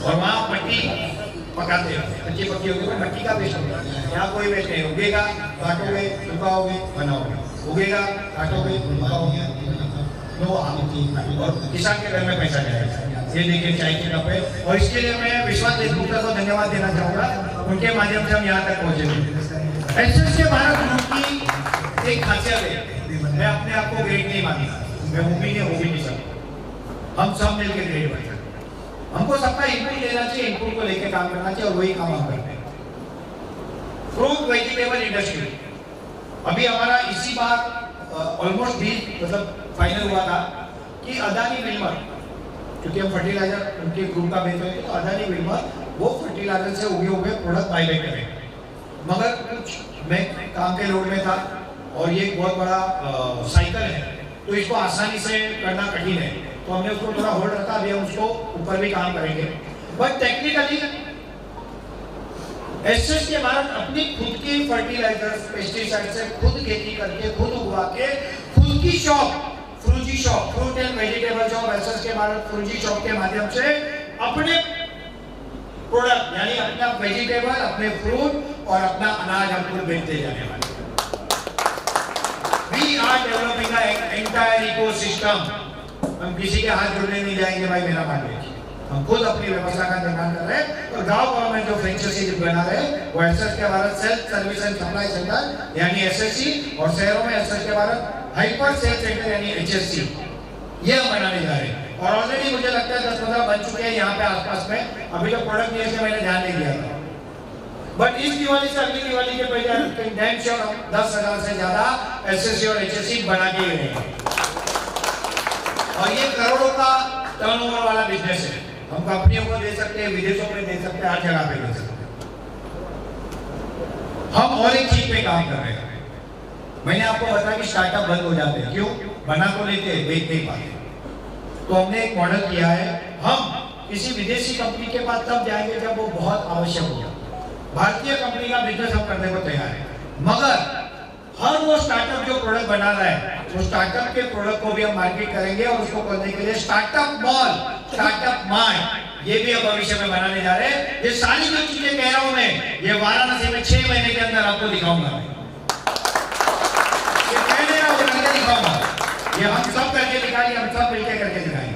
और वहाँ मट्टी पकाते हैं, कच्ची पक्की होगी तो मट्टी का वेस्ट होगा। यहाँ कोई वेस्ट नहीं, उगेगा काटोगे, उगाओगे, बनाओगे, उगेगा काटोगे, उगाओगे, और किसान के घर में पैसा जाएगा। ये देखिए चाय के कप है, और इसके लिए मैं विश्वास देशमुख को धन्यवाद देना चाहूँगा। उनके माध्यम से हम यहाँ तक पहुँचे। एसएसके भारत ग्रुप की एक खासियत है, मैं अपने आप को ग्रेट नहीं मानता, मैं हो भी नहीं सकता। हम सब मिलकर ग्रेट बन सकते। हमको सबका इनपुट लेना चाहिए, इनपुट को लेकर काम करना चाहिए, और वही काम हम करते हैं। फ्रूट वेजिटेबल इंडस्ट्री अभी हमारा इसी बार ऑलमोस्ट डील मतलब फाइनल हुआ था कि अदानी विल्मर, क्योंकि हम फर्टिलाइजर उनके ग्रुप का बेच रहे थे, तो अदानी विल्मर वो फर्टिलाइजर से उगे हुए प्रोडक्ट बाईबैक करें। मगर कुछ मैं काम के लोड में था और ये एक बहुत बड़ा साइकिल है, तो इसको आसानी से करना कठिन है, तो हमने उसको थोड़ा होल्ड रखा। अभी हम उसको ऊपर भी काम करेंगे। बट टेक्निकली एसएसके भारत अपनी खुद की फर्टिलाइजर पेस्टिसाइड से खुद खेती करके, खुद उगवा के, खुद की शॉप फ्रूजी shop, fruit and vegetable shop, SSK Bharat फ्रूजी शॉप के माध्यम से अपने प्रोडक्ट यानी अपना वेजिटेबल, अपने फ्रूट और अपना अनाज हम खुद बेचते जाने वाले। We are developing an entire ecosystem. हम किसी के हाथ जोड़ने नहीं जाएंगे भाई, मेरा मान लीजिए। हम खुद अपनी व्यवस्था का निर्माण कर रहे हैं, और गांव में जो फ्रेंचाइजी बना रहे हैं वो SSK Bharat self service and supply centre यानी एसएससी, और शहरों में SSK Bharat hyper sale centre यानी एचएससी, ये हम बनाने जा रहे हैं। और ऑलरेडी मुझे लगता है 10-15 बन चुके हैं यहाँ पे आसपास में। अभी जो प्रोडक्ट दिए थे मैंने ध्यान नहीं दिया था, बट इस दिवाली से अगली दिवाली के पहले डैम श्योर 10,000 से ज्यादा एसएससी और एचएससी बना के रहेंगे। और ये करोड़ों का टर्नओवर वाला बिजनेस है। हम कंपनियों को दे सकते हैं, विदेशों में दे सकते हैं, हर जगह पे दे सकते हैं। हम और एक चीज पे काम कर रहे हैं। मैंने आपको बताया कि स्टार्टअप बंद हो जाते हैं, क्यों? बना तो लेते हैं, बेच नहीं पाते। तो हमने एक मॉडल किया है, हम किसी विदेशी कंपनी के पास तब जाएंगे जब वो बहुत आवश्यक होगा। भारतीय कंपनी का बिजनेस हम करने को तैयार है, मगर हर वो स्टार्टअप जो प्रोडक्ट बना रहा है, वो स्टार्टअप के प्रोडक्ट को भी हम मार्केट करेंगे और उसको करने के लिए स्टार्टअप मॉल, स्टार्टअप मार्ट, ये भी हम भविष्य में बनाने जा रहे हैं। ये सारी जो चीजें कह रहा हूं मैं, ये वाराणसी में 6 महीने के अंदर आपको दिखाऊंगा। ये कह नहीं रहा, वो करके दिखाऊंगा। ये हम सब करके दिखाएंगे, हम सब मिलकर करके दिखाएंगे।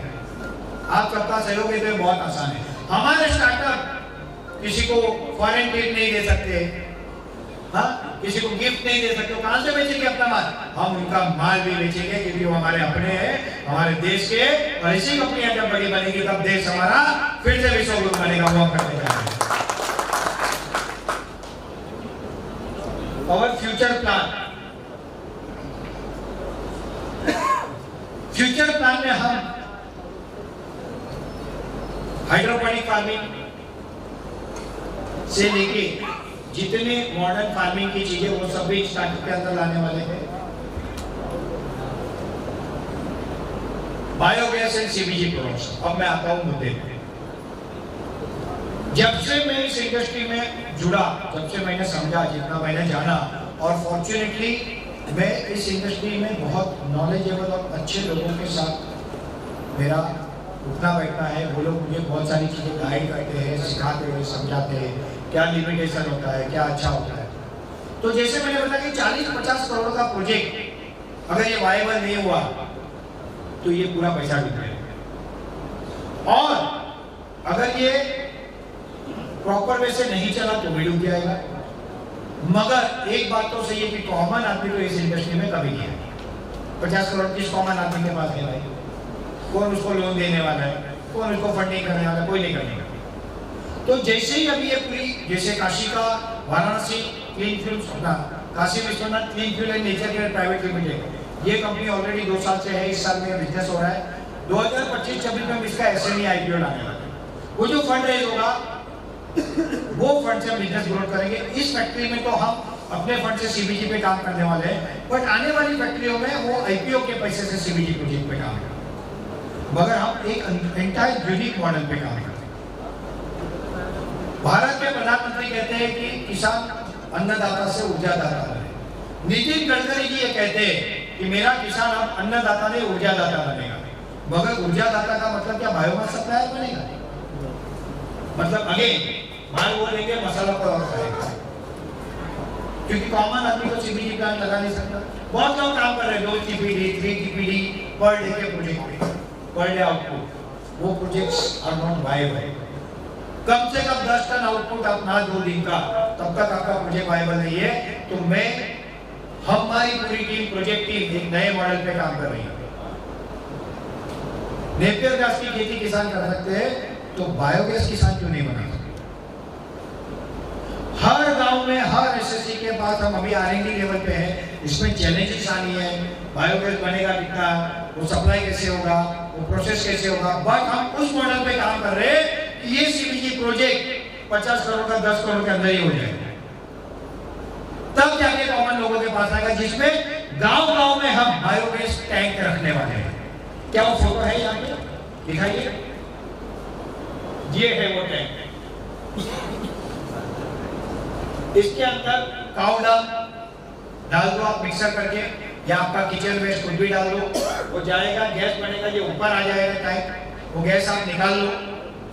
आप सबका सहयोग है तो बहुत आसान है। हमारे स्टार्टअप किसी को फॉरेन ट्रिप नहीं दे सकते, हाँ, किसी को गिफ्ट नहीं दे सकते। कहां से बेचेंगे अपना माल? हम उनका माल भी बेचेंगे क्योंकि वो हमारे अपने हैं, हमारे देश के। और इसी कंपनियां जब बड़ी बनेगी तब देश हमारा फिर से विश्व गुरु बनेगा। वो हम करने जा रहे हैं। और फ्यूचर प्लान, फ्यूचर प्लान में हम हाइड्रोपोनिक फार्मिंग से लेके जितने मॉडर्न फार्मिंग की चीजें वो सब भी स्टार्टअप के अंदर लाने वाले हैं। Biogas and CBG products. अब मैं आता हूं मुद्दे पे। जब से मैं इस इंडस्ट्री में जुड़ा, जब से मैंने समझा, जितना मैंने जाना, और फॉर्चुनेटली मैं इस इंडस्ट्री में बहुत नॉलेजेबल और अच्छे लोगों के साथ मेरा उठना बैठना है। वो लोग मुझे बहुत सारी चीजें गाइड करते हैं, सिखाते हैं, समझाते हैं, क्या लिमिटेशन होता है, क्या अच्छा होता है। तो जैसे मैंने बताया कि 40-50 करोड़ का प्रोजेक्ट अगर ये वायबल नहीं हुआ तो ये पूरा पैसा डूब जाएगा, और अगर ये प्रॉपर वे से नहीं चला तो भी डूब जाएगा। मगर एक बात तो सही है कि कॉमन आदमी तो इस इंडस्ट्री में कभी नहीं है। 50 करोड़ किस कॉमन आदमी के पास है भाई? कौन उसको लोन देने वाला है? कौन उसको फंडिंग करने वाला है? कोई नहीं करने वाला। तो जैसे ही अभी ये पूरी, जैसे काशी का वाराणसी क्लीन फ्यूल्स अपना Kashi Vishwanath clean fuel and nature care private limited, ये कंपनी ऑलरेडी 2 साल से है। इस साल में बिजनेस हो रहा है। 2025-26 में इसका एसएमई आईपीओ लाने वाला है। वो जो फंड रेज होगा वो फंड से बिजनेस ग्रोथ करेंगे। इस फैक्ट्री में तो हम अपने फंड से सीबीजी पे काम करने वाले हैं, बट आने वाली फैक्ट्रियों में वो आईपीओ के पैसे से सीबीजी प्रोजेक्ट पे काम करेंगे। मगर हम एक एंटायर यूनिक मॉडल पे काम करते हैं। भारत के प्रधानमंत्री कहते हैं कि किसान अन्नदाता से ऊर्जादाता बने। नितिन गडकरी जी ये कहते हैं कि मेरा किसान अब अन्नदाता नहीं ऊर्जादाता बनेगा। मगर ऊर्जादाता का मतलब क्या? बायोमास सप्लायर बनेगा? मतलब अगेन माल वो लेंगे, मसाला पर और खाएगा, क्योंकि कॉमन आदमी को सीबीजी प्लांट लगा नहीं सकता। बहुत लोग काम कर रहे हैं 2 टीपीडी 3 टीपीडी पर डे के प्रोजेक्ट पे, पर डे आउटपुट। वो प्रोजेक्ट्स आर नॉट वायबल। कम से कम 10 टन आउटपुट अपना 2 दिन का, तब तक आपका प्रोजेक्ट वायबल नहीं है। तो मैं, हमारी पूरी टीम, प्रोजेक्ट टीम एक नए मॉडल पे काम कर रही है। नेपियर घास की खेती किसान कर सकते हैं, तो बायोगैस किसान क्यों नहीं बना सकते? हर गांव में, हर एसएससी के पास हम अभी आरएनडी लेवल पे हैं। इसमें चैलेंजेस आनी है। बायोगैस बनेगा कितना, वो सप्लाई कैसे होगा, वो प्रोसेस कैसे होगा। बट हम उस मॉडल पे काम कर रहे हैं कि ये सीबीजी प्रोजेक्ट 50 करोड़ का 10 करोड़ के अंदर ही हो जाएगा। तब जाके कॉमन लोगों के पास आएगा, जिसमें गांव-गांव में हम बायोगैस टैंक रखने वाले हैं। क्या वो फोटो है यहाँ पे? दिखाइए। ये है वो टैंक। इसके अंदर काऊ डंग डाल दो आप मिक्सर करके, या आपका किचन वेस्ट कुछ भी डाल दो, वो जाएगा, गैस बनेगा, ये ऊपर आ जाएगा टैंक, वो गैस आप निकाल लो,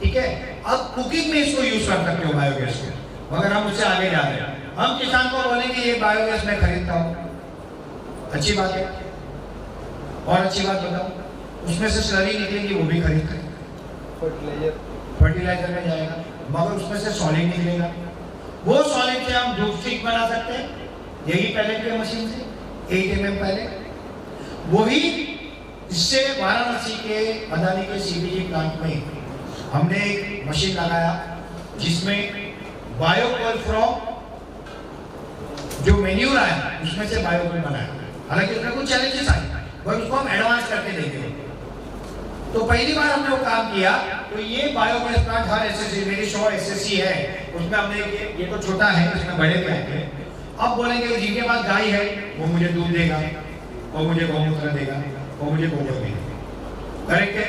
ठीक है। अब कुकिंग में इसको यूज कर सकते हो बायोगैस को, मगर हम उससे आगे जा रहे हैं। हम किसान को बोलेंगे ये बायोगैस मैं खरीदता हूँ, अच्छी बात है। और अच्छी बात बताओ, उसमें से स्लरी निकलेगी, वो भी खरीद कर फर्टिलाइजर में जाएगा, मगर उसमें से सॉलिड निकलेगा। वो सॉलिड से हम धूप स्टिक बना सकते हैं, यही पैलेट की मशीन से 8 mm पैलेट। वही इससे वाराणसी के अदानी के सीबीजी प्लांट में हमने एक मशीन लगाया जिसमें बायोकोल फ्रॉम जो मेन्यूर आया उसमें से बायोकोल बनाया। हालांकि उसमें कुछ चैलेंजेस आए, बट उसको हम एडवांस करके देंगे। तो पहली बार हमने वो काम किया। तो ये बायोगैस प्लांट हर एसएससी, मेरी 100 एसएससी है, उसमें हमने ये तो छोटा है, इसमें बड़े प्लांट है। अब बोलेंगे जिनके पास गाय है वो मुझे दूध देगा, और मुझे गौमूत्र देगा, और मुझे गोबर देगा, करेक्ट है।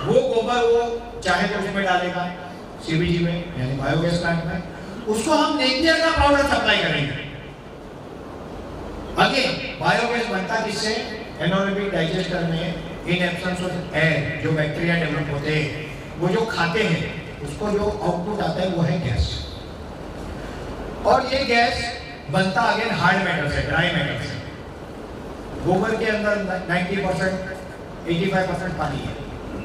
वो गोबर वो चाहे तो उसमें डालेगा सीबीजी में, यानी बायोगैस प्लांट में। उसको हम नेपियर का पाउडर सप्लाई करेंगे। आगे बायोगैस बनता किससे? एनारोबिक डाइजेस्टर में इन एब्सेंस ऑफ एयर जो बैक्टीरिया डेवलप होते हैं, वो जो खाते हैं उसको जो आउटपुट आता है वो है गैस। और ये गैस बनता अगेन हार्ड मैटर से, ड्राई मैटर से। गोबर के अंदर 90% 85% पानी है,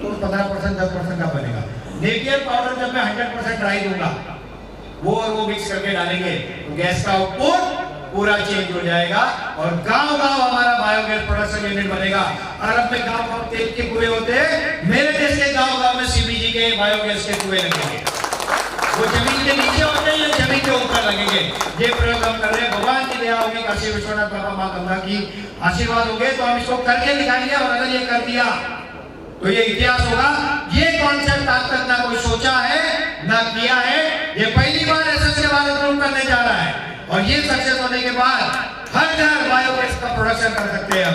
तो 15% 10% का बनेगा। नेपियर पाउडर जब मैं 100% ड्राई दूंगा, वो और वो मिक्स करके डालेंगे तो गैस का आउटपुट पूरा चेंज हो जाएगा और गांव-गांव हमारा बायोगैस प्रोडक्शन यूनिट बनेगा। अरब में गांव-गांव तेल के कुएं होते हैं, मेरे देश के गांव-गांव में सीबीजी के बायोगैस के कुएं लगेंगे। वो जमीन के नीचे होते हैं या जमीन के ऊपर लगेंगे। ये प्रयोग हम कर रहे हैं, भगवान की दया होगी, काशी विश्वनाथ बाबा मां गंगा की आशीर्वाद होंगे तो हम इसको करके दिखाएंगे। और अगर ये कर दिया तो ये इतिहास होगा। ये कॉन्सेप्ट आज तक ना कोई सोचा है ना किया है, ये पहली बार एसएस के भारत में करने जा रहा है। और ये सक्सेस होने के बाद हर घर बायोगैस का प्रोडक्शन कर सकते हैं।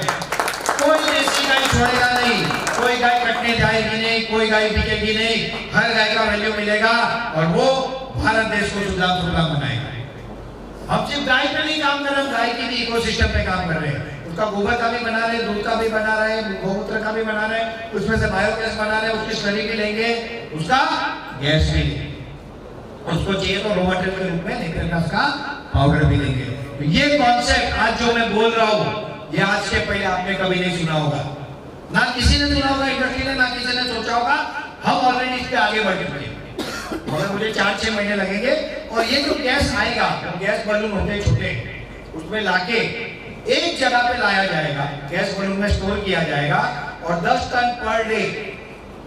कोई देसी गाय छोड़ेगा नहीं, कोई गाय कटने जाएगी नहीं, कोई गाय बिकेगी नहीं, हर गाय का वैल्यू मिलेगा और वो भारत देश को सुधार सुधार बनाएगा। हम सिर्फ गाय पे नहीं काम कर रहे, हम गाय की भी इकोसिस्टम पे काम कर रहे हैं। उसका गोबर का भी बना रहे हैं, दूध का भी बना रहे हैं, गोमूत्र का भी बना रहे हैं, उसमें से बायोगैस बना रहे हैं, उसकी स्लरी भी लेंगे, उसका गैस भी लेंगे, उसको चाहिए तो रॉ मटेरियल के रूप में लेकर उसका पाउडर भी लेंगे। तो ये कॉन्सेप्ट आज जो मैं बोल रहा हूँ, ये आज के पहले आपने कभी नहीं सुना होगा, ना किसी ने सुना होगा इंडस्ट्री ने, ना किसी ने सोचा होगा। हम ऑलरेडी इस पे आगे बढ़ चुके हैं, मगर मुझे 4-6 महीने लगेंगे। और ये जो गैस आएगा, तो गैस बलून होते हैं छोटे, उसमें लाके एक जगह पे लाया जाएगा, गैस बलून में स्टोर किया जाएगा और 10 टन पर डे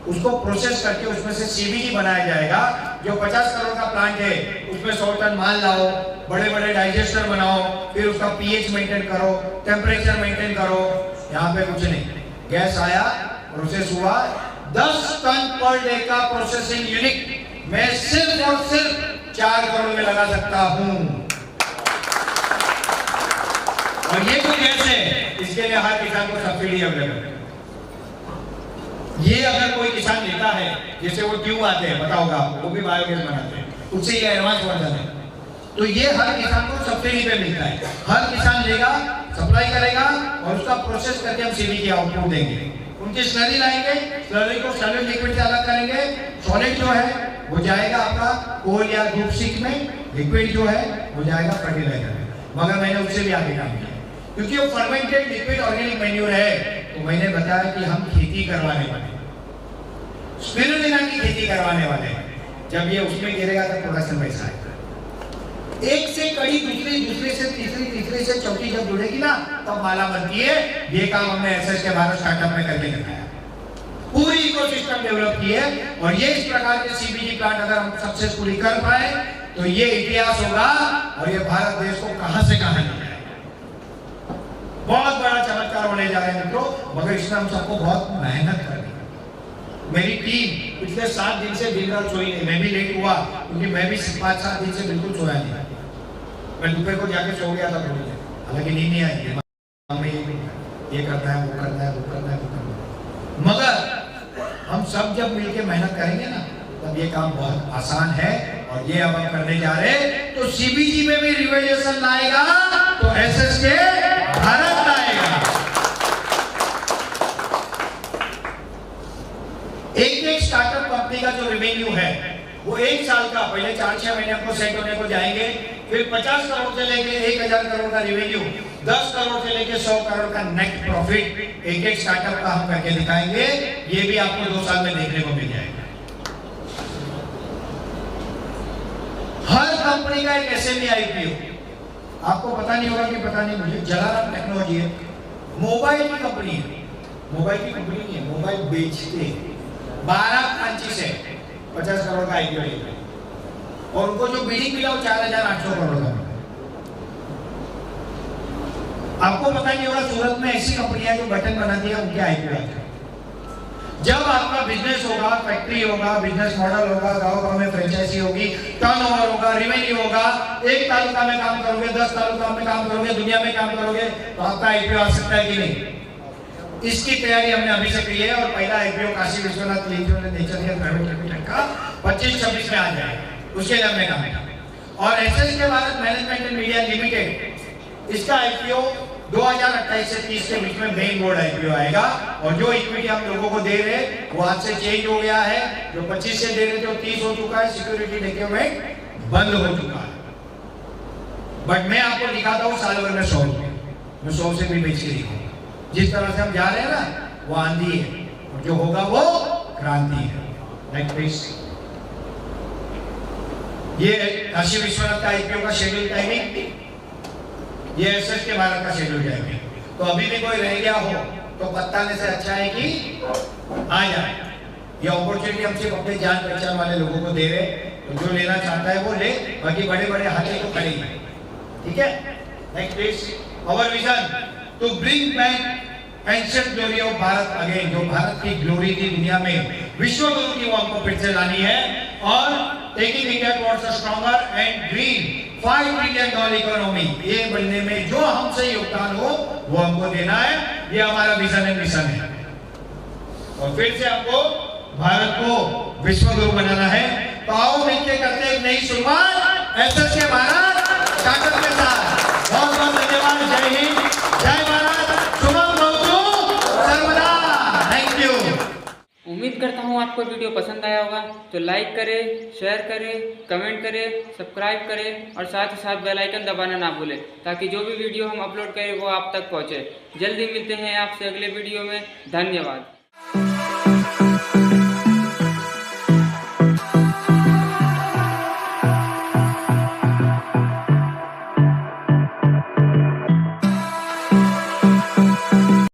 उसको प्रोसेस करके उसमें से सीबीजी बनाया जाएगा। जो 50 करोड़ का प्लांट है उसमें 100 टन माल लाओ, बड़े बड़े डाइजेस्टर बनाओ, फिर उसका पीएच मेंटेन करो, टेम्परेचर मेंटेन करो। यहाँ पे कुछ नहीं, गैस आया, प्रोसेस हुआ, 10 टन पर डे का प्रोसेसिंग यूनिट मैं सिर्फ और सिर्फ 4 करोड़ में लगा सकता हूँ। और ये जो गैस है, इसके लिए हर किसान को सब्सिडी अवेलेबल है। ये अगर कोई किसान लेता है, जैसे वो ट्यूब आते हैं, पता होगा आपको, वो भी बायोगैस बनाते हैं, उससे ये एडवांस वर्जन है, तो ये हर किसान को सब्सिडी पे मिलता है। हर किसान लेगा, सप्लाई करेगा और उसका प्रोसेस करके हम सीबीजी आउटपुट देंगे। उनकी स्लरी लाएंगे, स्लरी को सॉलिड लिक्विड से अलग करेंगे। सॉलिड जो है वो जाएगा आपका कोल या धूप सीख में, लिक्विड जो है वो जाएगा फर्टिलाइजर में। मगर मैंने उससे भी आगे काम किया, क्योंकि वो फर्मेंटेड लिक्विड ऑर्गेनिक मैन्योर है। तो मैंने बताया कि हम खेती करवाने वाले, स्पिरुलिना की खेती करवाने वाले हैं। जब ये उसमें गिरेगा तो प्रोडक्शन वैसा आएगा। एक से कड़ी दूसरी, दूसरी से तीसरी, तीसरी से चौथी जब जुड़ेगी ना, तब माला बनती है। ये काम हमने एसएस के भारत स्टार्टअप में करके दिखाया, पूरी इकोसिस्टम डेवलप की है। और ये इस प्रकार के सीबीजी प्लांट अगर हम सक्सेसफुली कर पाए तो ये इतिहास होगा और ये भारत देश को कहां से कहां ले जाएगा। बहुत बड़ा चमत्कार होने जा रहे हैं मित्रों, मगर इसमें हम सबको बहुत मेहनत करनी है। मेरी टीम पिछले 7 दिन से दिन रात सोई नहीं। मैं भी लेट हुआ क्योंकि मैं भी 5-7 दिन से बिल्कुल सोया नहीं। मैं दोपहर को जाके सो गया था थोड़ी देर, हालांकि नींद नहीं आई। ये करना है, वो करना है, वो करना है, वो करना है। मगर हम सब जब मिलके मेहनत करेंगे ना, तब ये काम बहुत आसान है। और ये अब हम करने जा रहे हैं, तो सीबीजी में भी रिवॉल्यूशन लाएगा तो एसएस के भारत लाएगा। एक स्टार्टअप कंपनी का जो रेवेन्यू है वो 1 साल का, पहले 4-6 महीने आपको सेट होने को जाएंगे, फिर 50 करोड़ से लेके 1000 करोड़ का रेवेन्यू, 10 करोड़ से लेके 100 करोड़ का नेट प्रॉफिट एक स्टार्टअप का हम करके दिखाएंगे। ये भी आपको 2 साल में देखने को मिल जाएगा। हर कंपनी का एक एसएमई आईपीओ, आपको पता नहीं होगा कि पता नहीं मुझे, जलाराम टेक्नोलॉजी है, मोबाइल की कंपनी है। मोबाइल की कंपनी नहीं है, मोबाइल बेचते 12 फ्रांचाइज है, 50 करोड़ का आईपीओ है। और उनको जो बिडिंग मिला वो 4800 करोड़ का। आपको पता नहीं होगा सूरत में ऐसी कंपनियां जो बटन बनाती है, उनके आईपीओ है। जब आपका बिजनेस होगा, फैक्ट्री होगा, बिजनेस मॉडल होगा, गांव-गांव में फ्रेंचाइजी होगी, टर्नओवर होगा, रेवेन्यू होगा, एक तालुका में काम करोगे, 10 तालुका में काम करोगे, दुनिया में काम करोगे, तो आपका आईपीओ आ सकता है कि नहीं। इसकी तैयारी हमने अभी से की है और पहला IPO Kashi Vishwanath nature private limited का 25-26 में आ जाएगा। उसके लिए हमने काम किया। और एसएस के Bharat management and media limited इसका आईपीओ 2028 से 30 के बीच में मेन बोर्ड आईपीओ आएगा। और जो इक्विटी हम लोगों को दे रहे वो आज से चेंज हो गया है। जो 25 से दे रहे थे वो 30 हो चुका है। सिक्योरिटी डॉक्यूमेंट बंद हो चुका है। बट मैं आपको दिखाता हूँ साल भर में 100 रुपये, मैं 100 से भी बेच के दिखाऊंगा। जिस तरह से हम जा रहे हैं ना वो आंधी है और जो होगा वो क्रांति है। Next please. ये काशी विश्वनाथ का आईपीओ का शेड्यूल टाइमिंग, ये एसएस के भारत का शेड्यूल टाइमिंग। तो अभी भी कोई रह गया हो तो पत्ताने से अच्छा है कि आ जाए। ये अपॉर्चुनिटी हम सिर्फ अपने जान पहचान वाले लोगों को दे रहे, तो जो लेना चाहता है वो ले, बाकी बड़े बड़े हाथी तो खड़े ही। ठीक है, next please. Our vision to bring back ancient glory of Bharat again. जो भारत की ग्लोरी थी दुनिया में, विश्व गुरु की, वो हमको फिर से लानी है। और taking India towards a stronger and green $5 trillion economy, ये बनने में जो हमसे योगदान हो वो हमको देना है। ये हमारा विजन है, मिशन है। और फिर से हमको भारत को विश्व गुरु बनाना है। तो आओ मिलकर करते हैं एक नई शुरुआत एसएस के भारत स्टार्टअप के साथ। बहुत बहुत धन्यवाद। जय हिंद, जय भारत, शुभम भवतु सर्वदा। Thank you. उम्मीद करता हूँ आपको वीडियो पसंद आया होगा, तो लाइक करें, शेयर करें, कमेंट करें, सब्सक्राइब करें और साथ ही साथ बेल आइकन दबाना ना भूलें, ताकि जो भी वीडियो हम अपलोड करें वो आप तक पहुँचे। जल्दी मिलते हैं आपसे अगले वीडियो में। धन्यवाद।